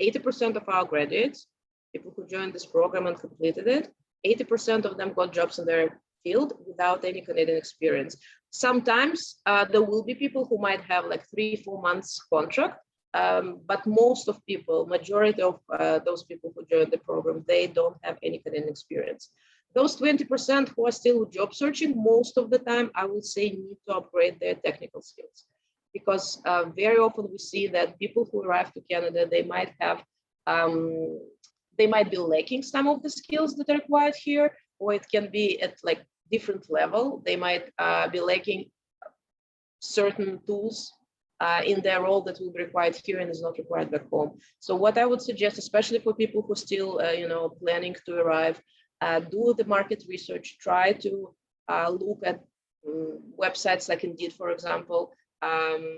80% of our graduates, people who joined this program and completed it, 80% of them got jobs in their field without any Canadian experience. Sometimes there will be people who might have 3-4 months contract, but most of people, majority of those people who joined the program, they don't have any Canadian experience. Those 20% who are still job searching, most of the time, I would say, need to upgrade their technical skills, because very often we see that people who arrive to Canada, they might have, they might be lacking some of the skills that are required here, or it can be at different level. They might be lacking certain tools in their role that will be required here and is not required back home. So what I would suggest, especially for people who still, planning to arrive, do the market research, try to look at websites like Indeed, for example,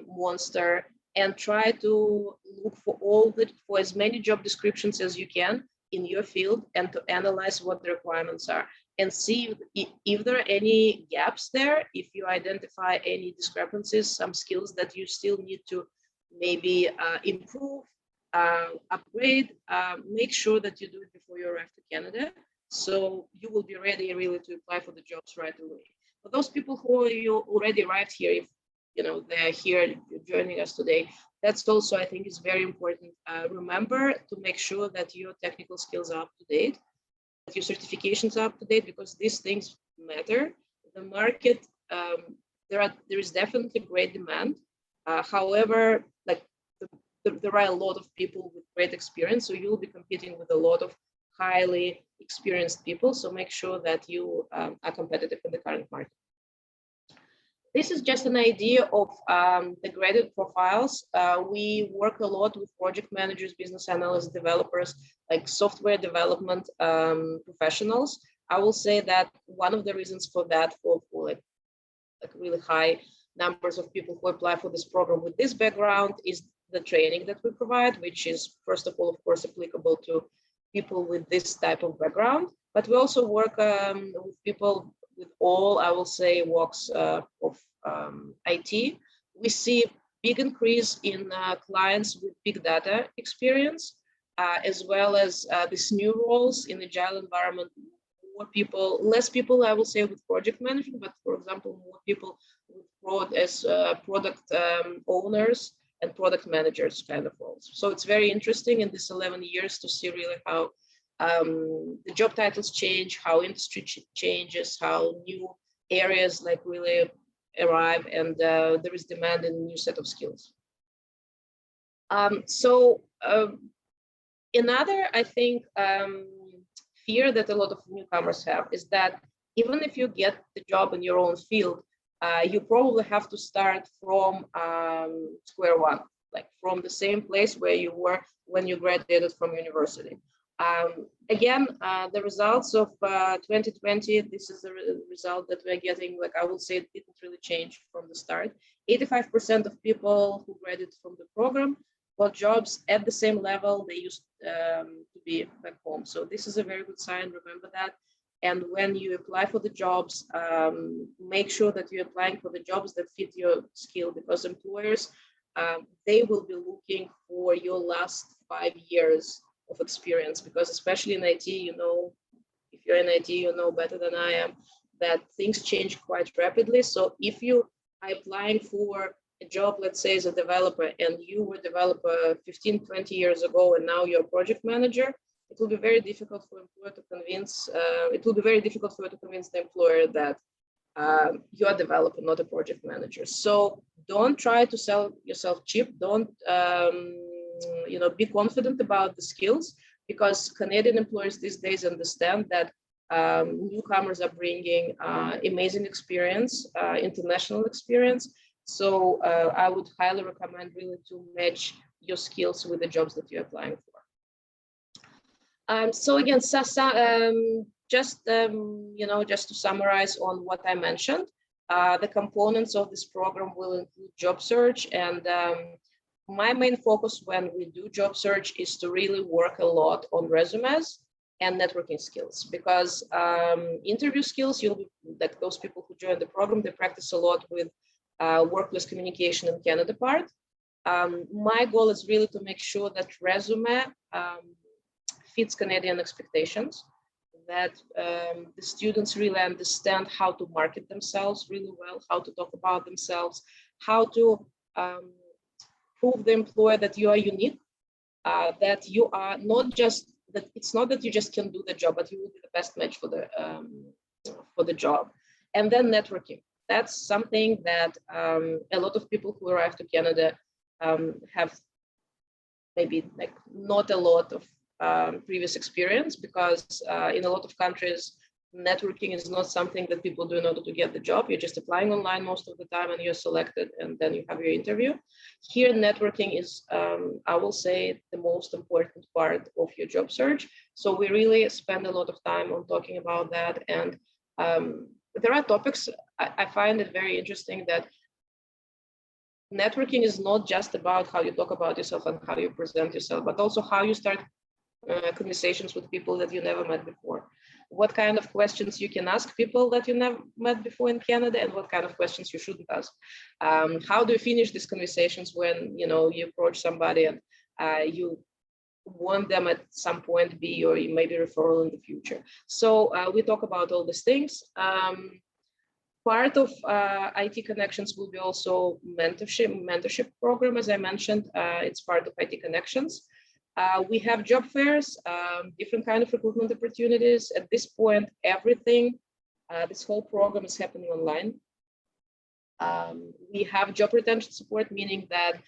Monster, and try to look for as many job descriptions as you can in your field, and to analyze what the requirements are, and see if there are any gaps there, if you identify any discrepancies, some skills that you still need to maybe improve, upgrade, make sure that you do it before you arrive to Canada, so you will be ready really to apply for the jobs right away. For those people who you already arrived here, if they're here joining us today, that's also, I think, is very important. Remember to make sure that your technical skills are up to date, that your certifications are up to date, because these things matter. The market, there is definitely great demand However, like there are a lot of people with great experience, so you'll be competing with a lot of highly experienced people. So make sure that you are competitive in the current market. This is just an idea of the graduate profiles. We work a lot with project managers, business analysts, developers, like software development professionals. I will say that one of the reasons for that, for like really high numbers of people who apply for this program with this background, is the training that we provide, which is, first of all, of course, applicable to people with this type of background. But we also work with people with all, I will say, walks of IT. We see big increase in clients with big data experience, as well as these new roles in agile environment. More people, less people, I will say, with project management, but for example, more people with product owners and product managers kind of roles. So it's very interesting in this 11 years to see really how the job titles change, how industry changes, how new areas like really arrive, and there is demand in a new set of skills. Another, I think, fear that a lot of newcomers have is that even if you get the job in your own field, you probably have to start from square one, like from the same place where you were when you graduated from university. Again, the results of 2020, this is the result that we're getting. Like I will say, it didn't really change from the start. 85% of people who graduated from the program got jobs at the same level they used to be back home. So this is a very good sign, remember that. And when you apply for the jobs, make sure that you're applying for the jobs that fit your skill, because employers, they will be looking for your last 5 years of experience, because especially in IT, you know, if you're in IT, you know better than I am that things change quite rapidly. So if you are applying for a job, let's say as a developer, and you were a developer 15, 20 years ago, and now you're a project manager, it will be very difficult for employer to convince, it will be very difficult for you to convince the employer that you're a developer, not a project manager. So don't try to sell yourself cheap. Don't, be confident about the skills, because Canadian employers these days understand that newcomers are bringing amazing experience, international experience. So I would highly recommend really to match your skills with the jobs that you're applying for. So again, just to summarize on what I mentioned, the components of this program will include job search, and my main focus when we do job search is to really work a lot on resumes and networking skills, because interview skills, you'll be like those people who join the program, they practice a lot with workplace communication and Canada part. My goal is really to make sure that resume fits Canadian expectations, that the students really understand how to market themselves really well, how to talk about themselves, how to prove the employer that you are unique, that you are not just, that it's not that you just can do the job, but you will be the best match for the job. And then networking. That's something that a lot of people who arrive to Canada have maybe like not a lot of previous experience, because in a lot of countries, networking is not something that people do in order to get the job. You're just applying online most of the time and you're selected, and then you have your interview. Here, networking is, I will say, the most important part of your job search. So we really spend a lot of time on talking about that. And there are topics, I find it very interesting that networking is not just about how you talk about yourself and how you present yourself, but also how you start conversations with people that you never met before. What kind of questions you can ask people that you never met before in Canada, and what kind of questions you shouldn't ask. How do you finish these conversations when you approach somebody and you want them at some point be your maybe referral in the future. So we talk about all these things. Part of IT Connections will be also mentorship program, as I mentioned. It's part of IT Connections. We have job fairs, different kind of recruitment opportunities. At this point, everything, this whole program is happening online. We have job retention support, meaning that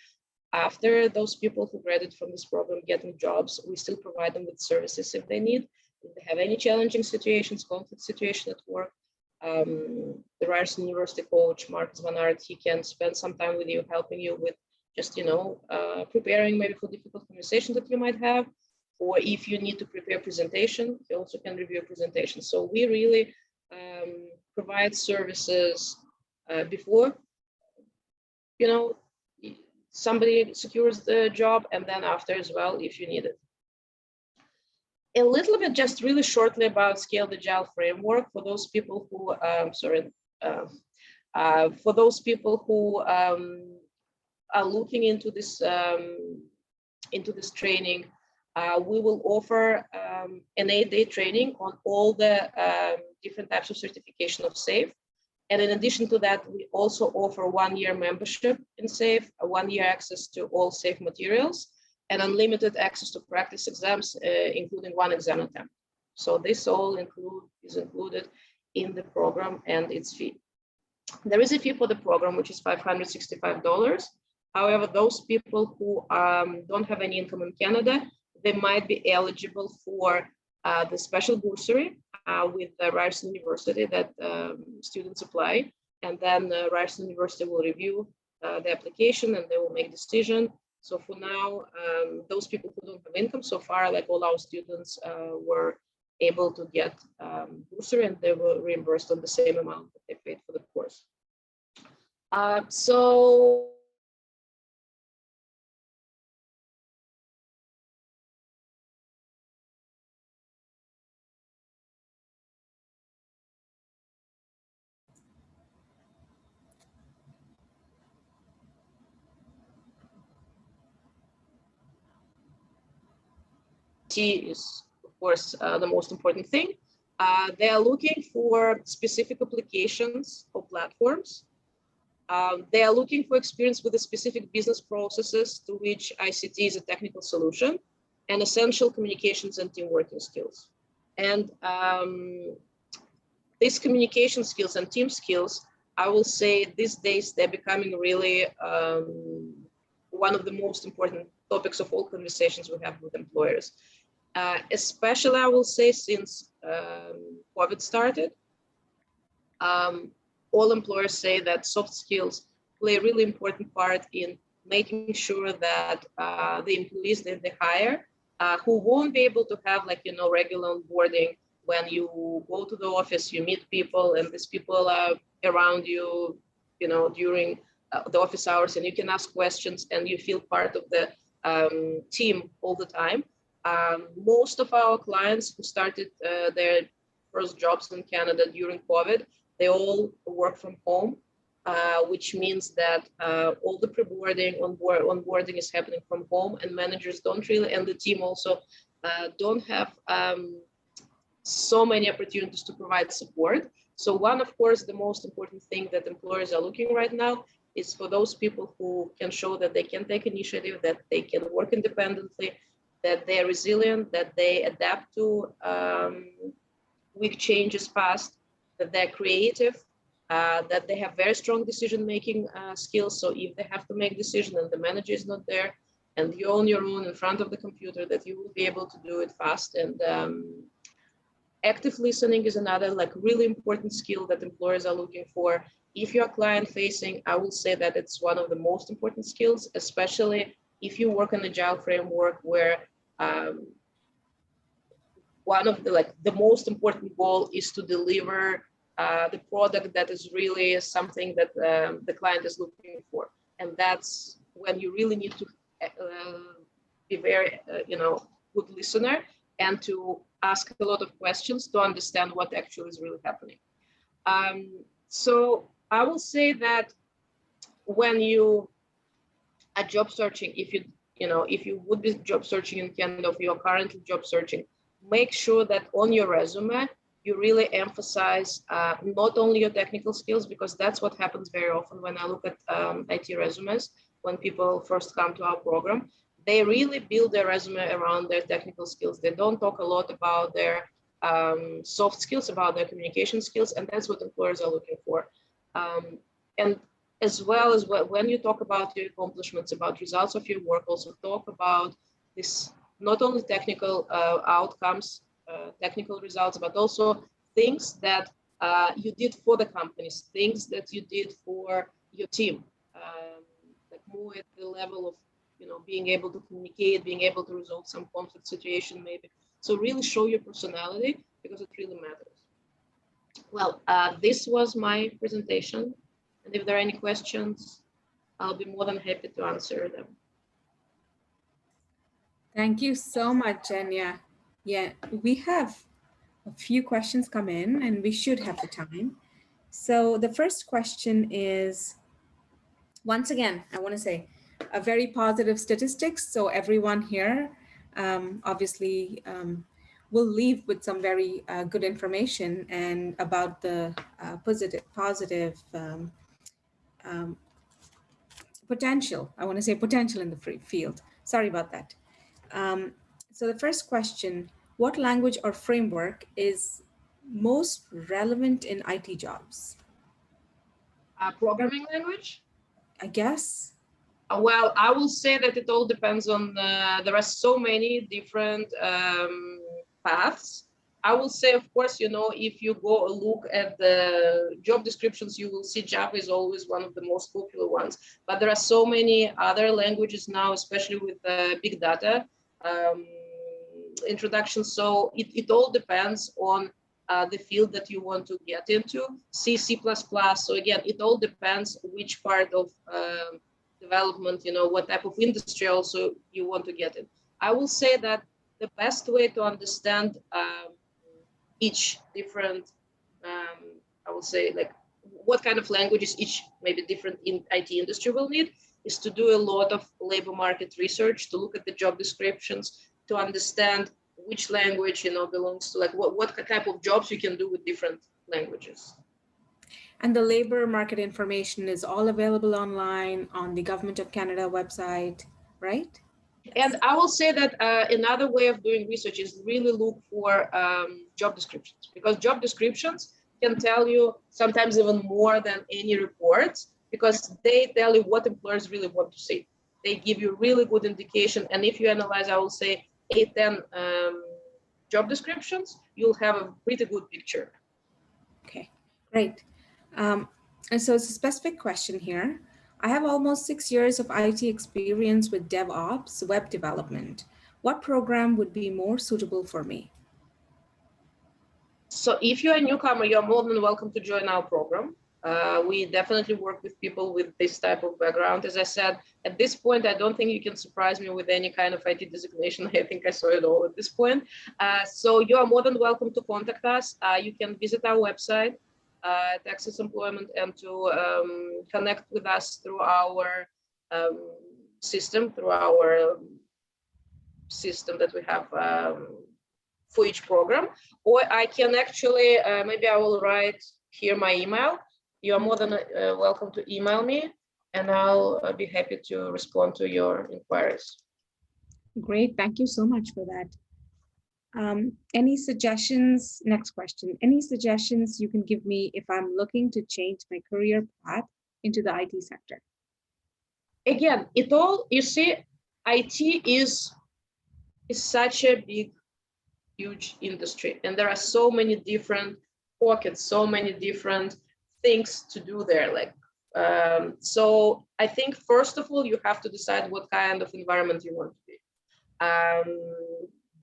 after those people who graduate from this program getting jobs, we still provide them with services if they need. If they have any challenging situations, conflict situation at work, the Ryerson University coach, Marcus Van Aert, he can spend some time with you, helping you with just, preparing maybe for difficult conversations that you might have. Or if you need to prepare a presentation, you also can review a presentation. So we really provide services before, somebody secures the job, and then after as well, if you need it. A little bit, just really shortly about Scaled Agile framework for those people who, for those people who are looking into this training. We will offer an 8-day training on all the different types of certification of SAFE. And in addition to that, we also offer 1-year membership in SAFE, a 1-year access to all SAFE materials, and unlimited access to practice exams, including 1 exam attempt. So this all is included in the program and its fee. There is a fee for the program, which is $565. However, those people who don't have any income in Canada, they might be eligible for the special bursary with the Ryerson University that students apply. And then Ryerson University will review the application and they will make a decision. So for now, those people who don't have income so far, like all our students were able to get bursary, and they were reimbursed on the same amount that they paid for the course. So is, of course, the most important thing. They are looking for specific applications or platforms. They are looking for experience with the specific business processes to which ICT is a technical solution, and essential communications and team working skills. And these communication skills and team skills, I will say these days, they're becoming really one of the most important topics of all conversations we have with employers. Especially, I will say, since COVID started, all employers say that soft skills play a really important part in making sure that the employees that they hire, who won't be able to have regular onboarding, when you go to the office, you meet people, and these people are around you, during the office hours, and you can ask questions and you feel part of the team all the time. Most of our clients who started their first jobs in Canada during COVID, they all work from home, which means that all the pre-boarding, onboarding is happening from home, and managers don't really, and the team also don't have so many opportunities to provide support. So one, of course, the most important thing that employers are looking right now is for those people who can show that they can take initiative, that they can work independently, that they're resilient, that they adapt to quick changes fast, that they're creative, that they have very strong decision-making skills. So if they have to make decisions and the manager is not there, and you're on your own in front of the computer, that you will be able to do it fast. And active listening is another really important skill that employers are looking for. If you're client-facing, I will say that it's one of the most important skills, especially if you work in the Agile framework, where one of the most important goal is to deliver the product that is really something that the client is looking for. And that's when you really need to be very, good listener, and to ask a lot of questions to understand what actually is really happening. So I will say that when you are job searching, if you would be job searching in Canada, if you are currently job searching, make sure that on your resume, you really emphasize not only your technical skills, because that's what happens very often when I look at IT resumes, when people first come to our program. They really build their resume around their technical skills. They don't talk a lot about their soft skills, about their communication skills, and that's what employers are looking for. And as well as when you talk about your accomplishments, about results of your work, also talk about this, not only technical outcomes, technical results, but also things that you did for the companies, things that you did for your team, like more at the level of, being able to communicate, being able to resolve some conflict situation maybe. So really show your personality, because it really matters. Well, this was my presentation. And if there are any questions, I'll be more than happy to answer them. Thank you so much, Enya. Yeah, we have a few questions come in and we should have the time. So the first question is, once again, I want to say a very positive statistics. So everyone here obviously will leave with some very good information and about the positive potential. I want to say potential in the field. Sorry about that. So the first question, what language or framework is most relevant in IT jobs? Programming language? I guess. Well, I will say that it all depends on, there are so many different paths. I will say, of course, if you go look at the job descriptions, you will see Java is always one of the most popular ones. But there are so many other languages now, especially with big data introduction. So it all depends on the field that you want to get into. C++. So again, it all depends which part of development, what type of industry also you want to get in. I will say that the best way to understand each different, I will say, like what kind of languages each maybe different in IT industry will need, is to do a lot of labor market research, to look at the job descriptions, to understand which language belongs to, like what type of jobs you can do with different languages. And the labor market information is all available online on the Government of Canada website, right? And I will say that another way of doing research is really look for job descriptions, because job descriptions can tell you sometimes even more than any reports, because they tell you what employers really want to see. They give you really good indication. And if you analyze, I will say 8-10 job descriptions, you'll have a pretty good picture. Okay, great. And so it's a specific question here. I have almost 6 years of IT experience with DevOps, web development. What program would be more suitable for me? So if you're a newcomer, you're more than welcome to join our program. We definitely work with people with this type of background. As I said, at this point, I don't think you can surprise me with any kind of IT designation. I think I saw it all at this point. So you are more than welcome to contact us. You can visit our website, Access Employment, and to connect with us through our system, that we have for each program. Or I can actually, maybe I will write here my email. You are more than welcome to email me, and I'll be happy to respond to your inquiries. Great, thank you so much for that. Any suggestions? Next question. Any suggestions you can give me if I'm looking to change my career path into the IT sector? Again, you see, IT is such a big, huge industry, and there are so many different pockets, so many different things to do there. Like, so I think first of all, you have to decide what kind of environment you want to be.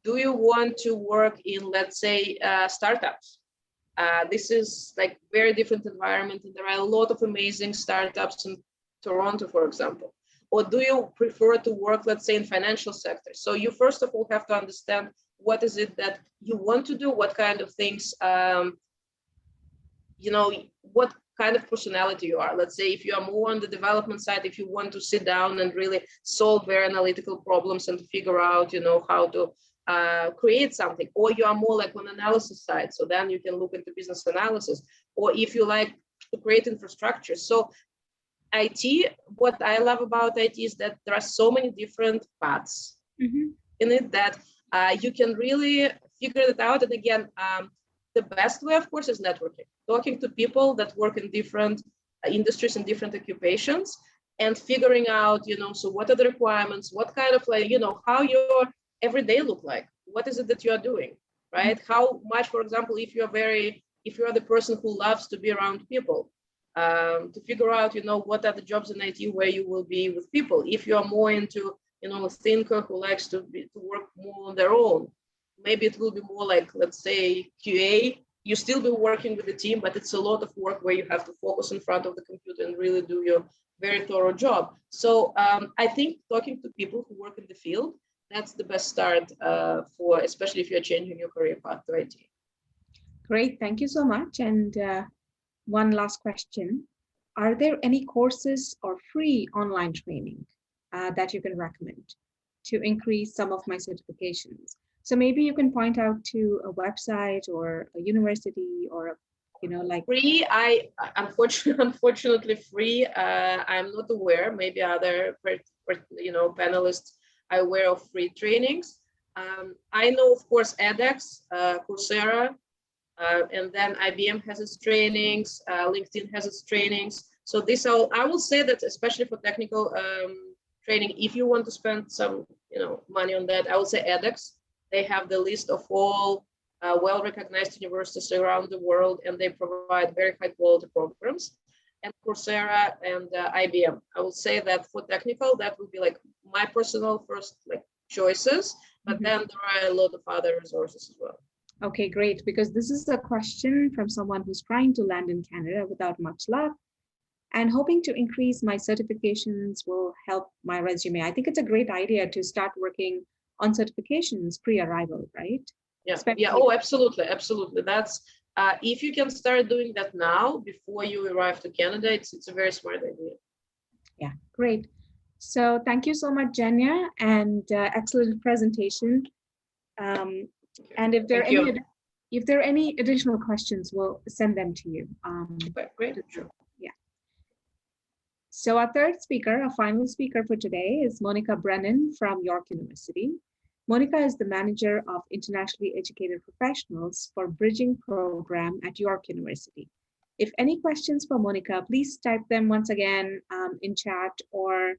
Do you want to work in, let's say, startups? This is like very different environment, and there are a lot of amazing startups in Toronto, for example. Or do you prefer to work, let's say, in financial sector? So you first of all have to understand what is it that you want to do, what kind of things, what kind of personality you are. Let's say if you are more on the development side, if you want to sit down and really solve very analytical problems and figure out, how to create something, or you are more like on analysis side, so then you can look into business analysis, or if you like to create infrastructure. So IT, what I love about IT is that there are so many different paths in it that you can really figure it out. And again, the best way, of course, is networking, talking to people that work in different industries and different occupations, and figuring out, so what are the requirements, what kind of how your everyday look like, what is it that you are doing, right? How much, for example, if you are the person who loves to be around people, to figure out, what are the jobs in IT where you will be with people. If you are more into, a thinker who likes to work more on their own, maybe it will be more like, let's say, QA. You still be working with the team, but it's a lot of work where you have to focus in front of the computer and really do your very thorough job. So I think talking to people who work in the field, that's the best start for, especially if you're changing your career path to IT. Great, thank you so much. And one last question. Are there any courses or free online training that you can recommend to increase some of my certifications? So maybe you can point out to a website or a university or like free. I unfortunately free. I'm not aware. Maybe other panelists are aware of free trainings. I know, of course, edX, Coursera, and then IBM has its trainings. LinkedIn has its trainings. So this I will say that especially for technical training, if you want to spend some money on that, I would say edX. They have the list of all well-recognized universities around the world, and they provide very high-quality programs. And Coursera and IBM. I will say that for technical, that would be like my personal first choices, but then there are a lot of other resources as well. Okay, great, because this is a question from someone who's trying to land in Canada without much luck and hoping to increase my certifications will help my resume. I think it's a great idea to start working on certifications pre-arrival, right? Yeah. Yeah. Oh, absolutely. Absolutely. That's if you can start doing that now before you arrive to Canada, it's a very smart idea. Yeah, great. So thank you so much, Jenya, and excellent presentation. And if there are any additional questions, we'll send them to you. Great. Sure. Yeah. So our third speaker, our final speaker for today is Monica Brennan from York University. Monica is the manager of internationally educated professionals for Bridging program at York University. If any questions for Monica, please type them once again in chat or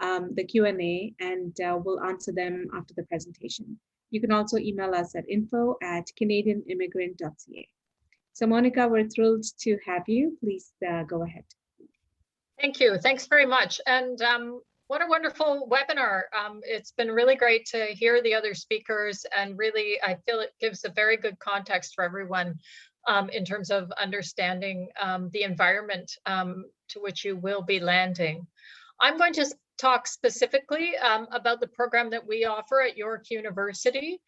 the Q&A, and we'll answer them after the presentation. You can also email us at info@canadianimmigrant.ca. So Monica, we're thrilled to have you. Please go ahead. Thank you. Thanks very much. And what a wonderful webinar. It's been really great to hear the other speakers, and really I feel it gives a very good context for everyone in terms of understanding the environment to which you will be landing. I'm going to talk specifically about the program that we offer at York University.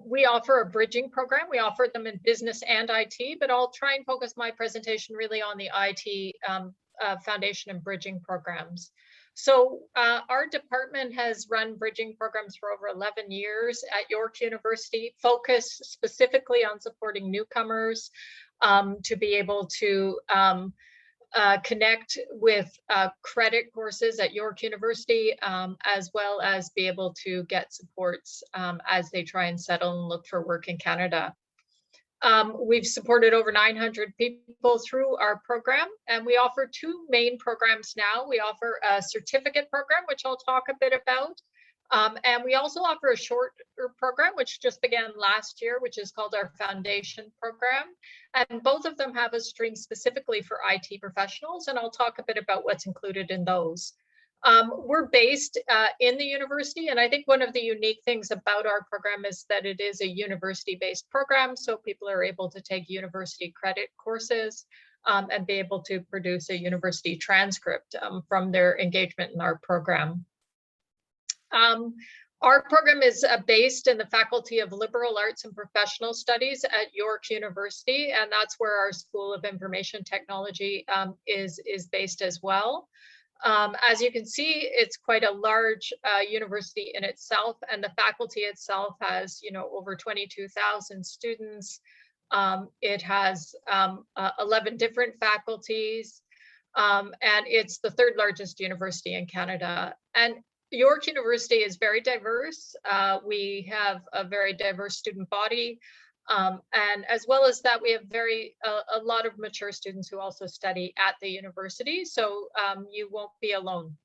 We offer a bridging program. We offer them in business and IT, but I'll try and focus my presentation really on the IT foundation and bridging programs. So our department has run bridging programs for over 11 years at York University, focused specifically on supporting newcomers to be able to connect with credit courses at York University, as well as be able to get supports as they try and settle and look for work in Canada. We've supported over 900 people through our program, and we offer two main programs now. We offer a certificate program, which I'll talk a bit about, and we also offer a shorter program, which just began last year, which is called our Foundation program. And both of them have a stream specifically for IT professionals, and I'll talk a bit about what's included in those. We're based in the university, and I think one of the unique things about our program is that it is a university-based program, so people are able to take university credit courses and be able to produce a university transcript from their engagement in our program. Our program is based in the Faculty of Liberal Arts and Professional Studies at York University, and that's where our School of Information Technology is based as well. As you can see, it's quite a large university in itself, and the faculty itself has, over 22,000 students. It has 11 different faculties, and it's the third largest university in Canada. And York University is very diverse. We have a very diverse student body. And as well as that, we have a lot of mature students who also study at the university. So you won't be alone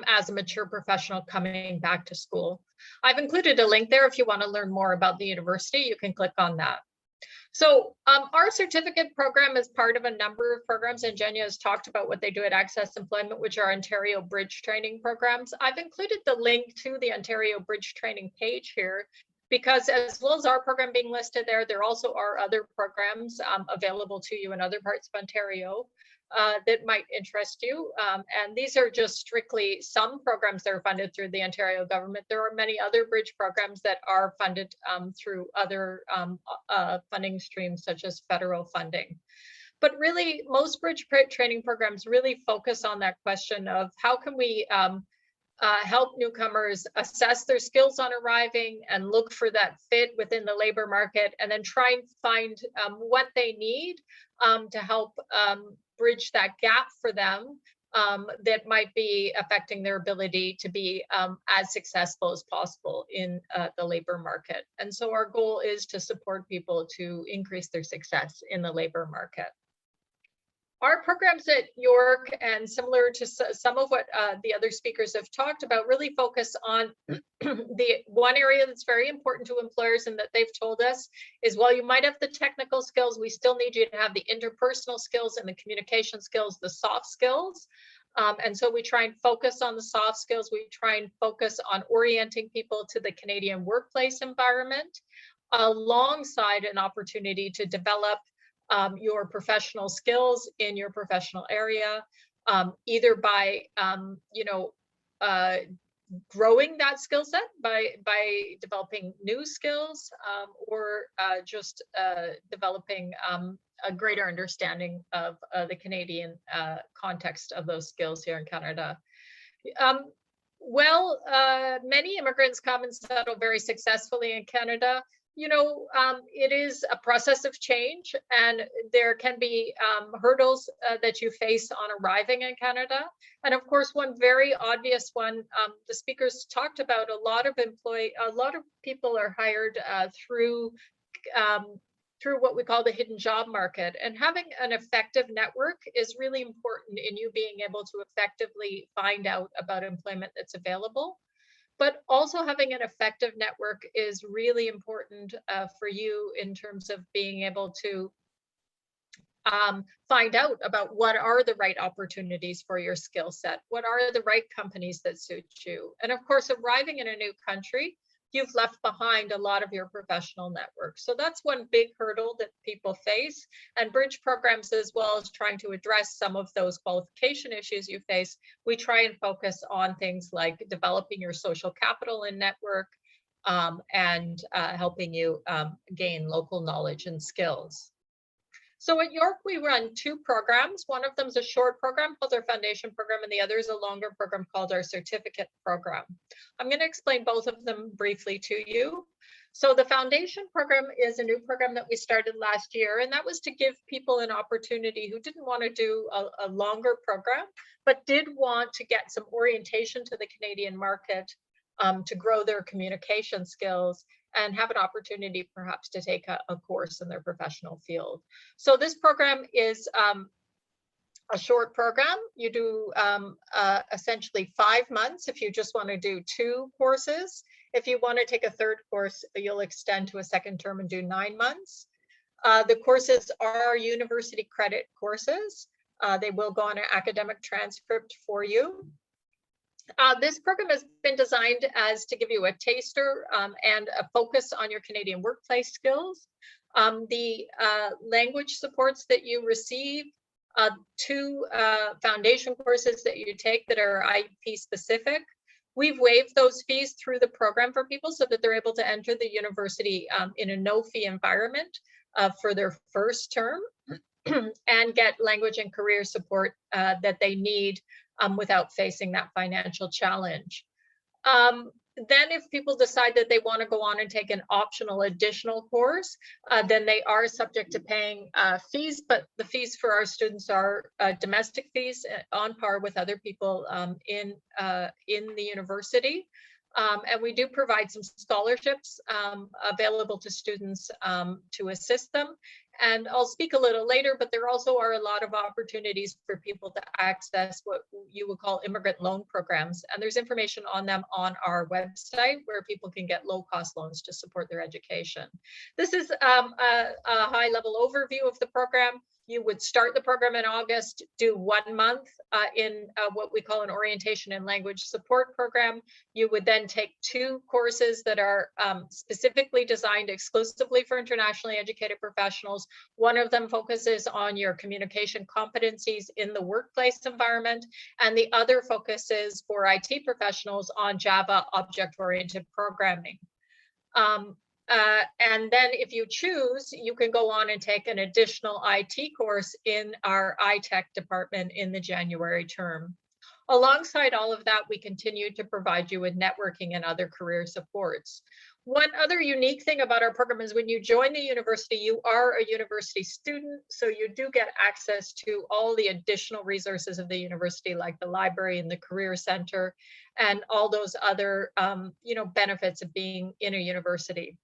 as a mature professional coming back to school. I've included a link there if you want to learn more about the university, you can click on that. So our certificate program is part of a number of programs, and Jenya has talked about what they do at Access Employment, which are Ontario Bridge training programs. I've included the link to the Ontario Bridge training page here, because as well as our program being listed there, there also are other programs available to you in other parts of Ontario that might interest you. And these are just strictly some programs that are funded through the Ontario government. There are many other bridge programs that are funded through other funding streams, such as federal funding. But really, most bridge training programs really focus on that question of how can we help newcomers assess their skills on arriving and look for that fit within the labor market, and then try and find what they need to help bridge that gap for them that might be affecting their ability to be as successful as possible in the labor market. And so our goal is to support people to increase their success in the labor market. Our programs at York, and similar to some of what the other speakers have talked about, really focus on the one area that's very important to employers and that they've told us is, while you might have the technical skills, we still need you to have the interpersonal skills and the communication skills, the soft skills. And so we try and focus on the soft skills. We try and focus on orienting people to the Canadian workplace environment, alongside an opportunity to develop your professional skills in your professional area, either by growing that skill set by developing new skills, or just developing a greater understanding of the Canadian context of those skills here in Canada. Many immigrants come and settle very successfully in Canada. It is a process of change, and there can be hurdles that you face on arriving in Canada. And of course, one very obvious one, the speakers talked about, a lot of people are hired through what we call the hidden job market. And having an effective network is really important in you being able to effectively find out about employment that's available. But also having an effective network is really important for you in terms of being able to find out about what are the right opportunities for your skill set, what are the right companies that suit you. And of course, arriving in a new country, you've left behind a lot of your professional network. So that's one big hurdle that people face. And bridge programs, as well as trying to address some of those qualification issues you face, we try and focus on things like developing your social capital and network, and helping you gain local knowledge and skills. So at York, we run two programs. One of them is a short program called our foundation program, and the other is a longer program called our certificate program. I'm going to explain both of them briefly to you. So the foundation program is a new program that we started last year, and that was to give people an opportunity who didn't want to do a longer program, but did want to get some orientation to the Canadian market, to grow their communication skills, and have an opportunity perhaps to take a course in their professional field. So this program is a short program. You do essentially 5 months if you just want to do 2 courses. If you want to take a third course, you'll extend to a second term and do 9 months. The courses are university credit courses. They will go on an academic transcript for you. This program has been designed as to give you a taster and a focus on your Canadian workplace skills. The language supports that you receive, 2 foundation courses that you take that are IEP specific. We've waived those fees through the program for people so that they're able to enter the university in a no-fee environment for their first term and get language and career support that they need without facing that financial challenge. Then if people decide that they want to go on and take an optional additional course, then they are subject to paying fees, but the fees for our students are domestic fees on par with other people in the university. And we do provide some scholarships available to students to assist them. And I'll speak a little later, but there also are a lot of opportunities for people to access what you would call immigrant loan programs. And there's information on them on our website where people can get low-cost loans to support their education. This is a high-level overview of the program. You would start the program in August, do 1 month in what we call an orientation and language support program. You would then take 2 courses that are specifically designed exclusively for internationally educated professionals. One of them focuses on your communication competencies in the workplace environment, and the other focuses for IT professionals on Java object-oriented programming. And then if you choose, you can go on and take an additional IT course in our iTech department in the January term. Alongside all of that, we continue to provide you with networking and other career supports. One other unique thing about our program is when you join the university, you are a university student, so you do get access to all the additional resources of the university, like the library and the career center, and all those other benefits of being in a university.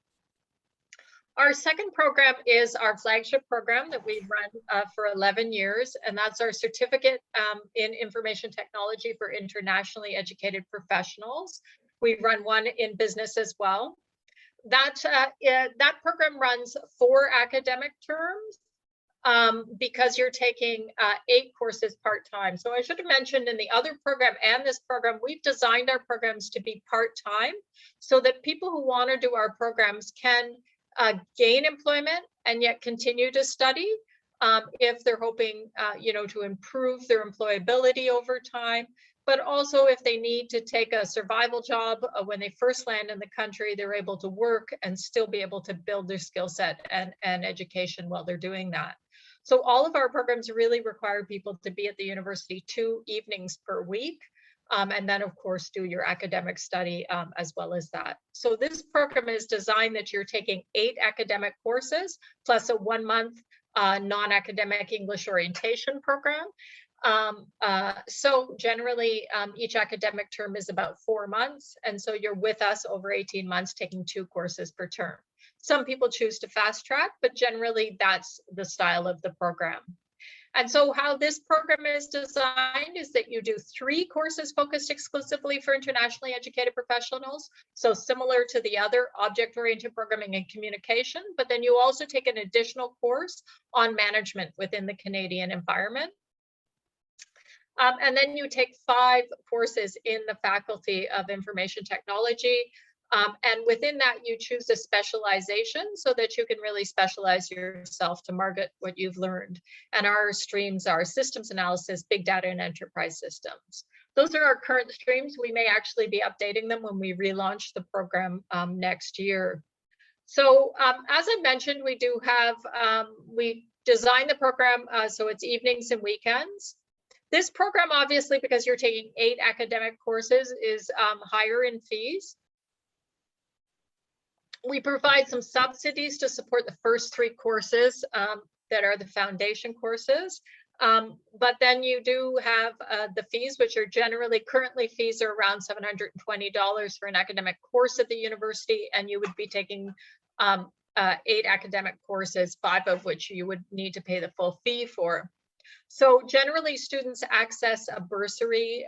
Our second program is our flagship program that we've run for 11 years, and that's our certificate in information technology for internationally educated professionals. We run one in business as well. That program runs 4 academic terms because you're taking 8 courses part-time. So I should have mentioned in the other program and this program, we've designed our programs to be part-time so that people who want to do our programs can gain employment and yet continue to study if they're hoping, to improve their employability over time. But also if they need to take a survival job when they first land in the country, they're able to work and still be able to build their skill set and education while they're doing that. So all of our programs really require people to be at the university 2 evenings per week. And then, of course, do your academic study as well as that. So this program is designed that you're taking 8 academic courses plus a 1-month non-academic English orientation program. So generally, each academic term is about 4 months. And so you're with us over 18 months taking 2 courses per term. Some people choose to fast track, but generally that's the style of the program. And so how this program is designed is that you do 3 courses focused exclusively for internationally educated professionals. So similar to the other object-oriented programming and communication, but then you also take an additional course on management within the Canadian environment. And then you take 5 courses in the Faculty of Information Technology. And within that, you choose a specialization so that you can really specialize yourself to market what you've learned. And our streams are systems analysis, big data, and enterprise systems. Those are our current streams. We may actually be updating them when we relaunch the program next year. So as I mentioned, we do have, we designed the program so it's evenings and weekends. This program, obviously, because you're taking 8 academic courses, is higher in fees. We provide some subsidies to support the first 3 courses that are the foundation courses. But then you do have the fees, which are generally, currently fees are around $720 for an academic course at the university, and you would be taking 8 academic courses, 5 of which you would need to pay the full fee for. So generally students access a bursary.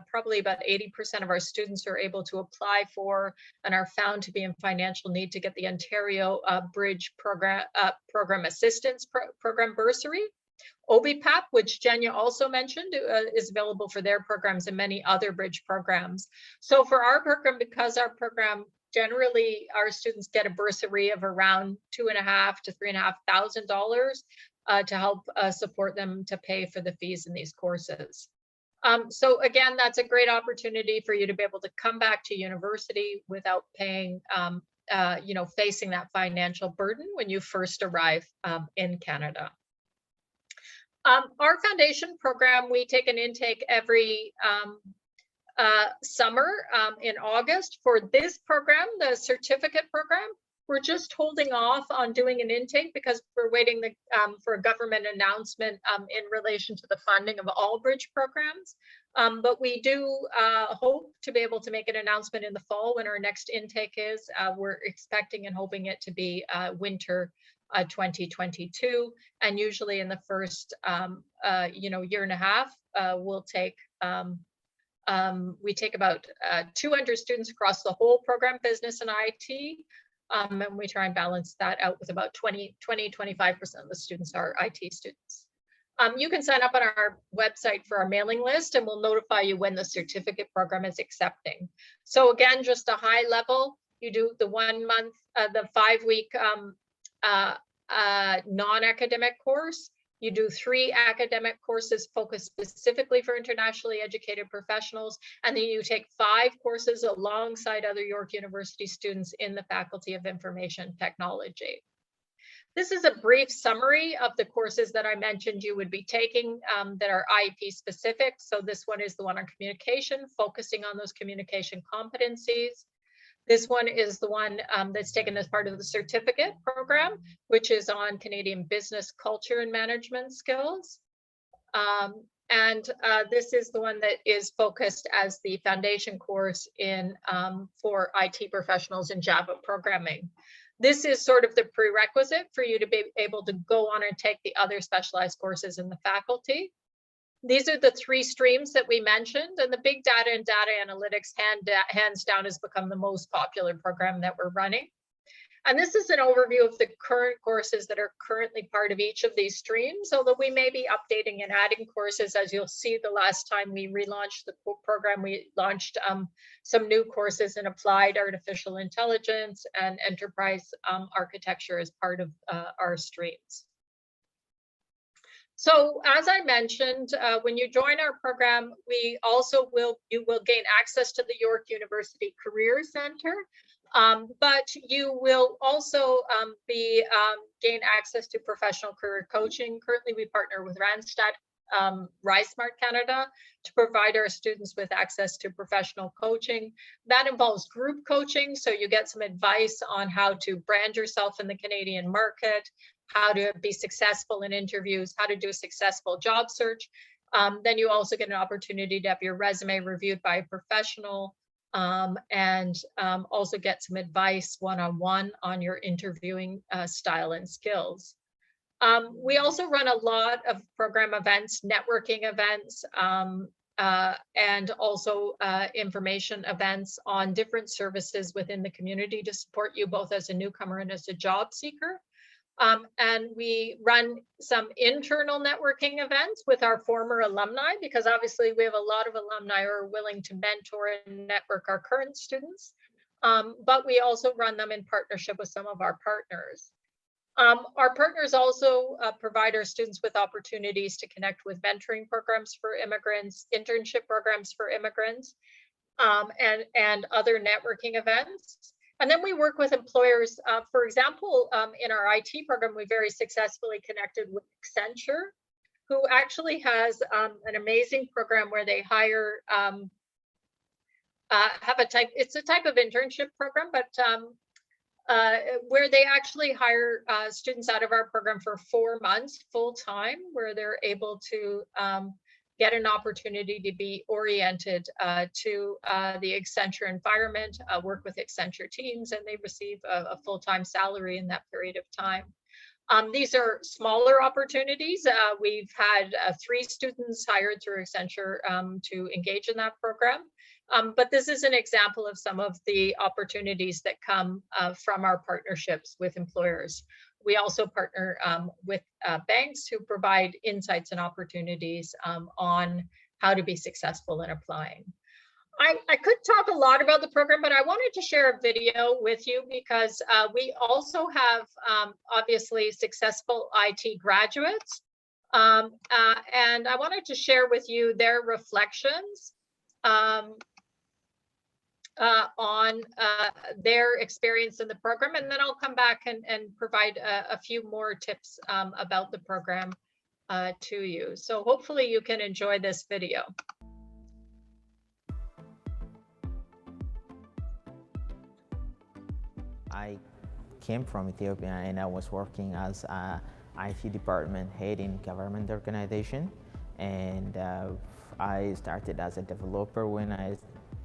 Probably about 80% of our students are able to apply for and are found to be in financial need to get the Ontario Bridge Program Assistance Program bursary. OBIPAP, which Jenya also mentioned, is available for their programs and many other bridge programs. So for our program, because our program generally our students get a bursary of around $2,500 to $3,500 to help support them to pay for the fees in these courses. So again, that's a great opportunity for you to be able to come back to university without paying, facing that financial burden when you first arrive in Canada. Our foundation program, we take an intake every summer in August. For this program, the certificate program, We're just holding off on doing an intake because we're waiting for a government announcement in relation to the funding of all bridge programs. But we do hope to be able to make an announcement in the fall when our next intake is. We're expecting and hoping it to be winter 2022, and usually in the first year and a half, we take about 200 students across the whole program, business and IT. And we try and balance that out with about 25% of the students are IT students. You can sign up on our website for our mailing list, and we'll notify you when the certificate program is accepting. So again, just a high level, you do the 1 month, the 5-week non-academic course. You do 3 academic courses focused specifically for internationally educated professionals, and then you take 5 courses alongside other York University students in the Faculty of Information Technology. This is a brief summary of the courses that I mentioned you would be taking that are IEP specific. So this one is the one on communication, focusing on those communication competencies. This one is the one that's taken as part of the certificate program, which is on Canadian business culture and management skills. This is the one that is focused as the foundation course for IT professionals in Java programming. This is sort of the prerequisite for you to be able to go on and take the other specialized courses in the faculty. These are the 3 streams that we mentioned, and the big data and data analytics hands down has become the most popular program that we're running. And this is an overview of the current courses that are currently part of each of these streams, although we may be updating and adding courses. As you'll see, the last time we relaunched the program, we launched some new courses in applied artificial intelligence and enterprise architecture as part of our streams. So as I mentioned, when you join our program, you will gain access to the York University Career Center, but you will also gain access to professional career coaching. Currently, we partner with Randstad RiseSmart Canada to provide our students with access to professional coaching. That involves group coaching, so you get some advice on how to brand yourself in the Canadian market, how to be successful in interviews, how to do a successful job search. Then you also get an opportunity to have your resume reviewed by a professional and also get some advice one-on-one on your interviewing style and skills. We also run a lot of program events, networking events, and also information events on different services within the community to support you both as a newcomer and as a job seeker. And we run some internal networking events with our former alumni, because obviously we have a lot of alumni who are willing to mentor and network our current students. But we also run them in partnership with some of our partners. Our partners also provide our students with opportunities to connect with mentoring programs for immigrants, internship programs for immigrants, and other networking events. And then we work with employers. For example, in our IT program, we very successfully connected with Accenture, who actually has an amazing program where they hire, it's a type of internship program, but where they actually hire students out of our program for 4 months full time, where they're able to get an opportunity to be oriented to the Accenture environment, work with Accenture teams, and they receive a full-time salary in that period of time. These are smaller opportunities. We've had 3 students hired through Accenture to engage in that program. But this is an example of some of the opportunities that come from our partnerships with employers. We also partner with banks who provide insights and opportunities on how to be successful in applying. I could talk a lot about the program, but I wanted to share a video with you because we also have obviously successful IT graduates. And I wanted to share with you their reflections on their experience in the program, and then I'll come back and provide a few more tips about the program to you. So hopefully you can enjoy this video. I came from Ethiopia, and I was working as a IT department head in government organization. And I started as a developer when I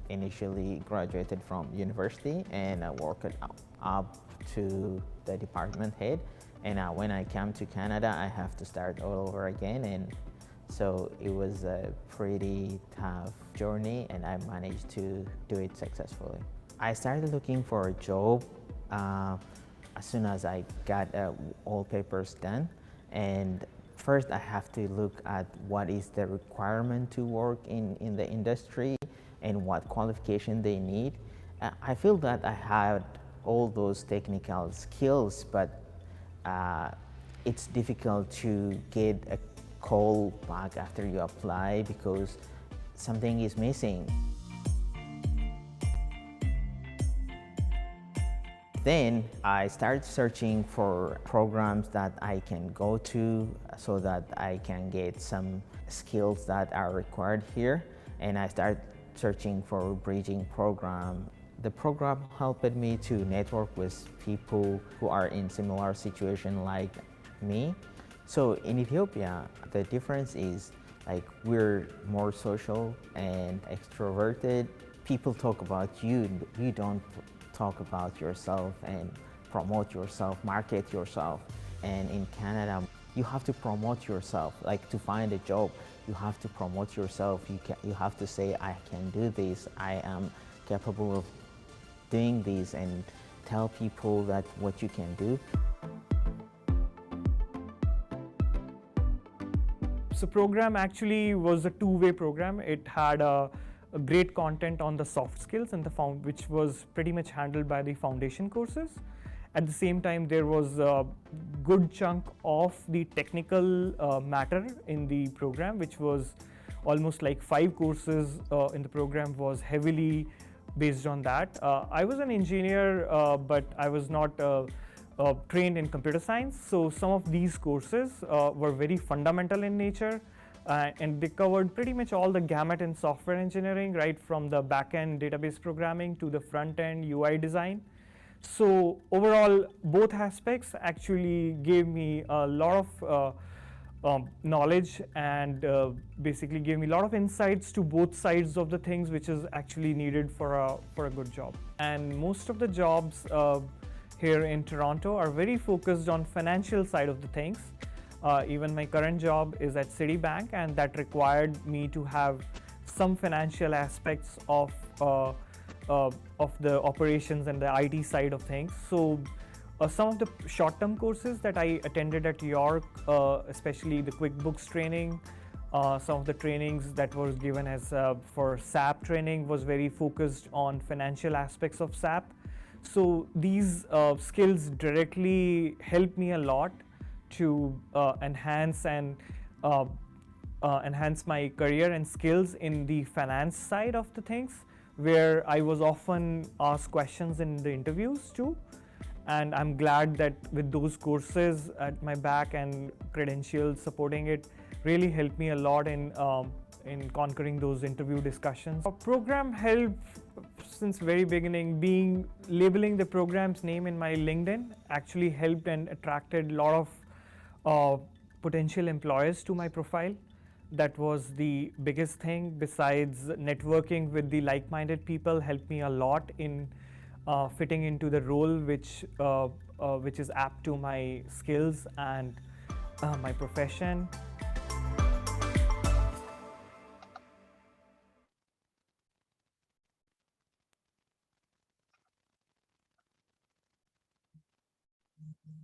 initially graduated from university, and I worked up to the department head. And when I came to Canada, I have to start all over again. And so it was a pretty tough journey, and I managed to do it successfully. I started looking for a job as soon as I got all papers done. And first I have to look at what is the requirement to work in the industry and what qualification they need. I feel that I had all those technical skills, but it's difficult to get a call back after you apply because something is missing. Then I started searching for programs that I can go to so that I can get some skills that are required here. And I started searching for a bridging program. The program helped me to network with people who are in similar situation like me. So in Ethiopia, the difference is like we're more social and extroverted. People talk about you, you don't talk about yourself and promote yourself, market yourself. And in Canada, you have to promote yourself. Like to find a job, you have to promote yourself. You have to say, I can do this, I am capable of doing this, and tell people that what you can do. So program actually was a two-way program. It had a great content on the soft skills and which was pretty much handled by the foundation courses. At the same time, there was a good chunk of the technical matter in the program, which was almost like 5 courses in the program was heavily based on that. I was an engineer, but I was not trained in computer science. So some of these courses were very fundamental in nature. And they covered pretty much all the gamut in software engineering, right from the back-end database programming to the front-end UI design. So overall, both aspects actually gave me a lot of knowledge and basically gave me a lot of insights to both sides of the things, which is actually needed for a good job. And most of the jobs here in Toronto are very focused on financial side of the things. Even my current job is at Citibank, and that required me to have some financial aspects of the operations and the IT side of things. So some of the short-term courses that I attended at York, especially the QuickBooks training, some of the trainings that was given as for SAP training was very focused on financial aspects of SAP. So these skills directly helped me a lot to enhance my career and skills in the finance side of the things, where I was often asked questions in the interviews too. And I'm glad that with those courses at my back and credentials supporting it really helped me a lot in conquering those interview discussions. Our program helped since very beginning. Labeling the program's name in my LinkedIn actually helped and attracted a lot of potential employers to my profile. That was the biggest thing. Besides networking with the like-minded people helped me a lot in fitting into the role which is apt to my skills and my profession.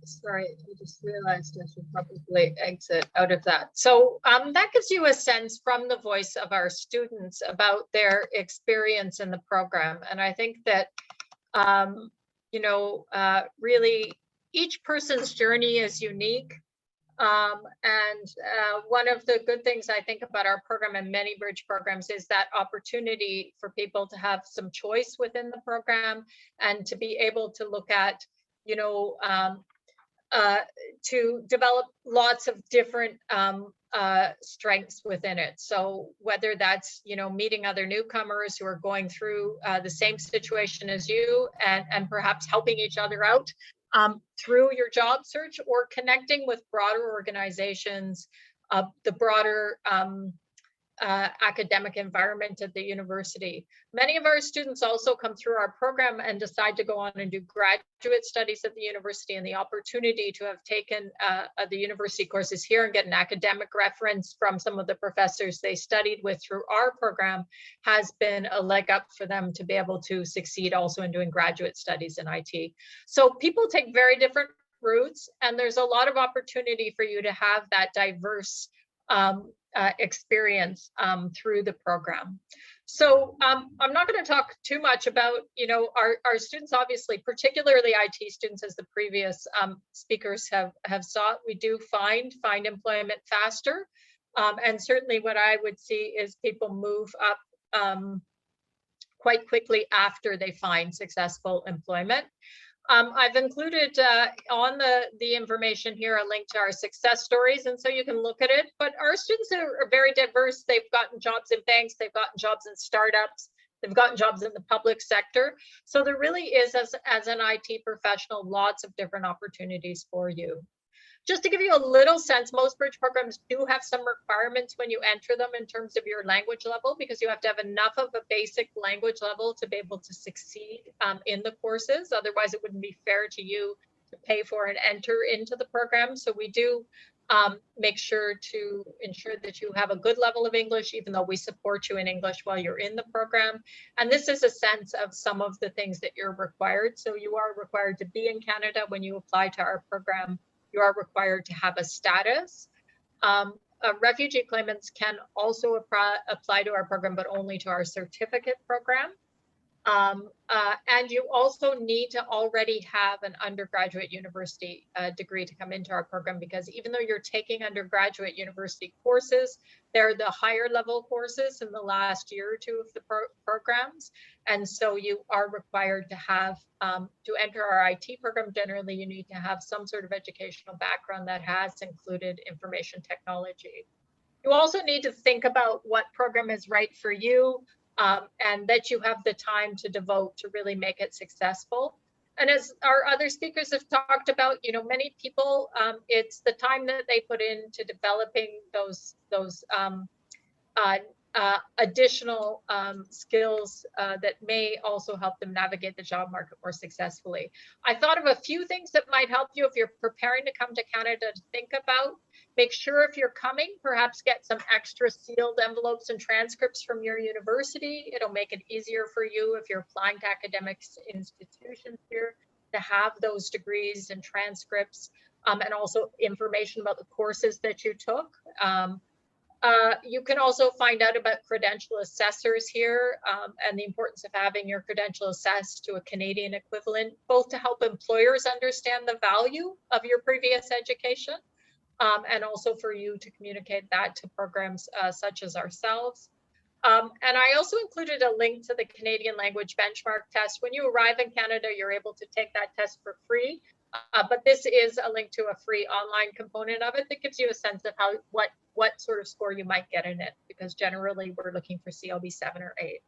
Sorry, I just realized I should probably exit out of that. So that gives you a sense from the voice of our students about their experience in the program. And I think that, really each person's journey is unique. And one of the good things I think about our program and many bridge programs is that opportunity for people to have some choice within the program and to be able to look at, to develop lots of different strengths within it. So whether that's, meeting other newcomers who are going through the same situation as you and perhaps helping each other out through your job search or connecting with broader organizations, the broader academic environment at the university. Many of our students also come through our program and decide to go on and do graduate studies at the university, and the opportunity to have taken the university courses here and get an academic reference from some of the professors they studied with through our program has been a leg up for them to be able to succeed also in doing graduate studies in IT. So people take very different routes, and there's a lot of opportunity for you to have that diverse experience through the program. So I'm not going to talk too much about, our students, obviously, particularly IT students, as the previous speakers have sought. We do find employment faster. And certainly what I would see is people move up quite quickly after they find successful employment. I've included on the information here a link to our success stories, and so you can look at it. But our students are very diverse. They've gotten jobs in banks, they've gotten jobs in startups, they've gotten jobs in the public sector. So there really is, as an IT professional, lots of different opportunities for you. Just to give you a little sense, most bridge programs do have some requirements when you enter them in terms of your language level, because you have to have enough of a basic language level to be able to succeed in the courses. Otherwise, it wouldn't be fair to you to pay for and enter into the program. So we do make sure to ensure that you have a good level of English, even though we support you in English while you're in the program. And this is a sense of some of the things that you're required. So you are required to be in Canada when you apply to our program. You are required to have a status. Refugee claimants can also apply to our program, but only to our certificate program. And you also need to already have an undergraduate university degree to come into our program, because even though you're taking undergraduate university courses, they're the higher level courses in the last year or two of the programs. And so you are required to have, to enter our IT program, generally you need to have some sort of educational background that has included information technology. You also need to think about what program is right for you. And that you have the time to devote to really make it successful. And as our other speakers have talked about, many people, it's the time that they put into developing those additional skills that may also help them navigate the job market more successfully. I thought of a few things that might help you if you're preparing to come to Canada to think about. Make sure if you're coming, perhaps get some extra sealed envelopes and transcripts from your university. It'll make it easier for you if you're applying to academic institutions here to have those degrees and transcripts, and also information about the courses that you took. You can also find out about credential assessors here, and the importance of having your credential assessed to a Canadian equivalent, both to help employers understand the value of your previous education, and also for you to communicate that to programs such as ourselves. And I also included a link to the Canadian language benchmark test. When you arrive in Canada, you're able to take that test for free. But this is a link to a free online component of it that gives you a sense of what sort of score you might get in it, because generally we're looking for CLB 7 or 8.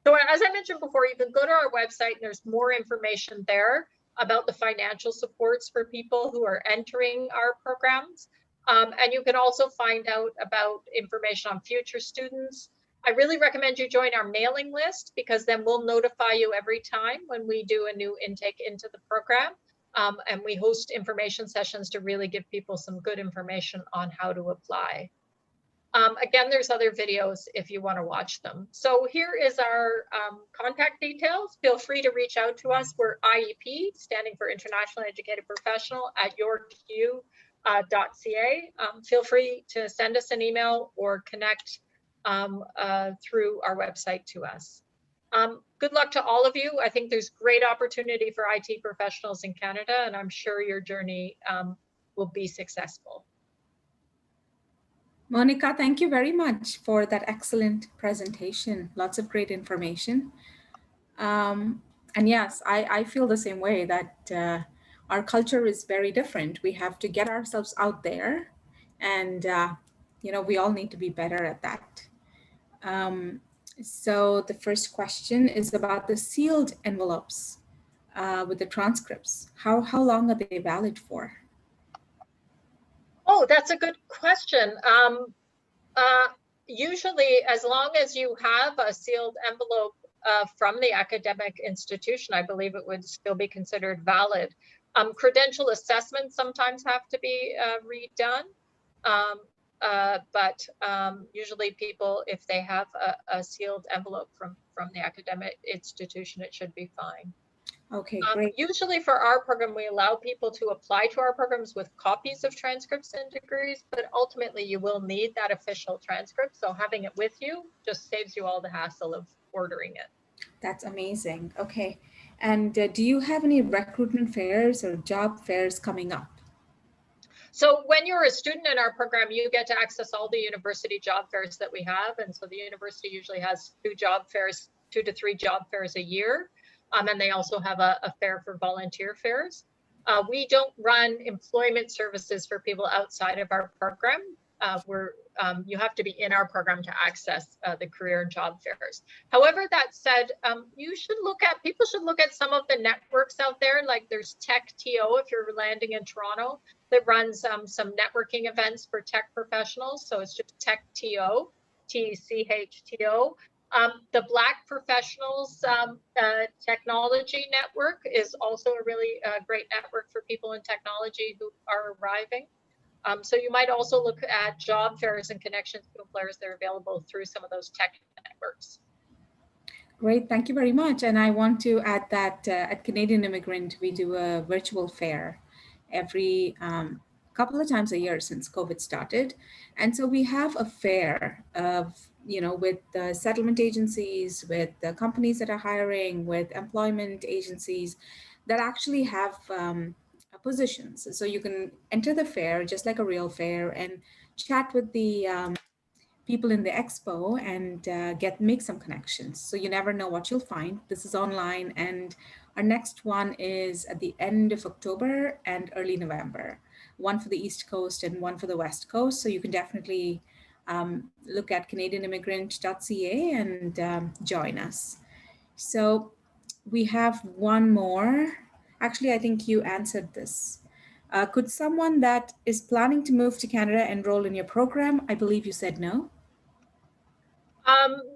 So as I mentioned before, you can go to our website and there's more information there about the financial supports for people who are entering our programs. And you can also find out about information on future students. I really recommend you join our mailing list, because then we'll notify you every time when we do a new intake into the program. And we host information sessions to really give people some good information on how to apply. Again, there's other videos if you want to watch them. So here is our contact details. Feel free to reach out to us. We're IEP, standing for International Educated Professional, at yorku.ca. Feel free to send us an email or connect through our website to us. Good luck to all of you. I think there's great opportunity for IT professionals in Canada, and I'm sure your journey will be successful. Monica, thank you very much for that excellent presentation. Lots of great information. And yes, I feel the same way, that our culture is very different. We have to get ourselves out there, and we all need to be better at that. So the first question is about the sealed envelopes. with the transcripts? How long are they valid for? Oh, that's a good question. Usually, as long as you have a sealed envelope from the academic institution, I believe it would still be considered valid. Credential assessments sometimes have to be redone, but usually people, if they have a sealed envelope from the academic institution, it should be fine. Okay, great. Usually for our program, we allow people to apply to our programs with copies of transcripts and degrees, but ultimately you will need that official transcript. So having it with you just saves you all the hassle of ordering it. That's amazing. Okay. And do you have any recruitment fairs or job fairs coming up? So when you're a student in our program, you get to access all the university job fairs that we have. And so the university usually has 2 to 3 job fairs a year. And they also have a fair for volunteer fairs. We don't run employment services for people outside of our program. You have to be in our program to access the career and job fairs. However, that said, people should look at some of the networks out there. Like there's Tech TO if you're landing in Toronto, that runs some networking events for tech professionals. So it's just Tech TO, TCHTO. The Black Professionals Technology Network is also a really great network for people in technology who are arriving. So you might also look at job fairs and connections to employers that are available through some of those tech networks. Great, thank you very much. And I want to add that at Canadian Immigrant, we do a virtual fair every couple of times a year since COVID started. And so we have a fair of, with the settlement agencies, with the companies that are hiring, with employment agencies that actually have positions. So you can enter the fair just like a real fair and chat with the people in the expo and make some connections. So you never know what you'll find. This is online, and our next one is at the end of October and early November, one for the East Coast and one for the West Coast. So you can definitely look at canadianimmigrant.ca and join us. So we have one more. Actually, I think you answered this. Could someone that is planning to move to Canada enroll in your program? I believe you said no.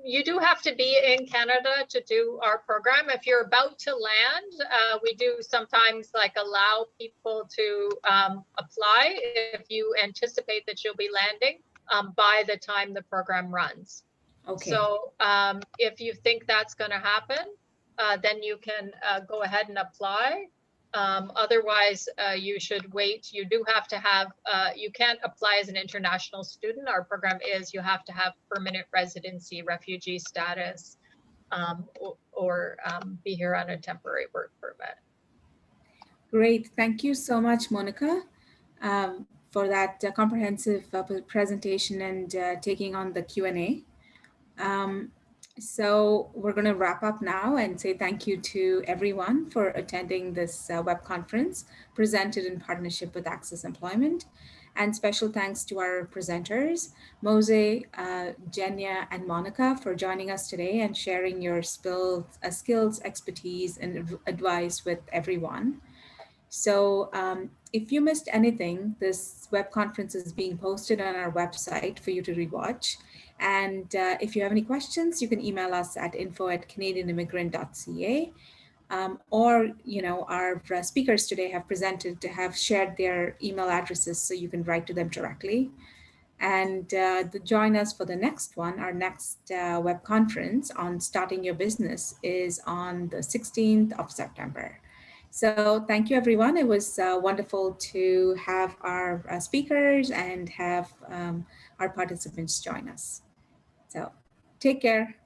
You do have to be in Canada to do our program. If you're about to land, we do sometimes allow people to apply if you anticipate that you'll be landing by the time the program runs. Okay. So if you think that's going to happen, then you can go ahead and apply. Otherwise, you should wait. You do have to have, you can't apply as an international student. Our program is you have to have permanent residency, refugee status, or be here on a temporary work permit. Great. Thank you so much, Monica, for that comprehensive presentation and taking on the Q&A. So we're going to wrap up now and say thank you to everyone for attending this web conference presented in partnership with Access Employment. And special thanks to our presenters, Mose, Jenya, and Monica for joining us today and sharing your skills, expertise, and advice with everyone. So if you missed anything, this web conference is being posted on our website for you to rewatch. And if you have any questions, you can email us at info@canadianimmigrant.ca. Or, our speakers today have shared their email addresses so you can write to them directly. And join us for the next one. Our next web conference on starting your business is on the 16th of September. So thank you, everyone. It was wonderful to have our speakers and have our participants join us. So take care.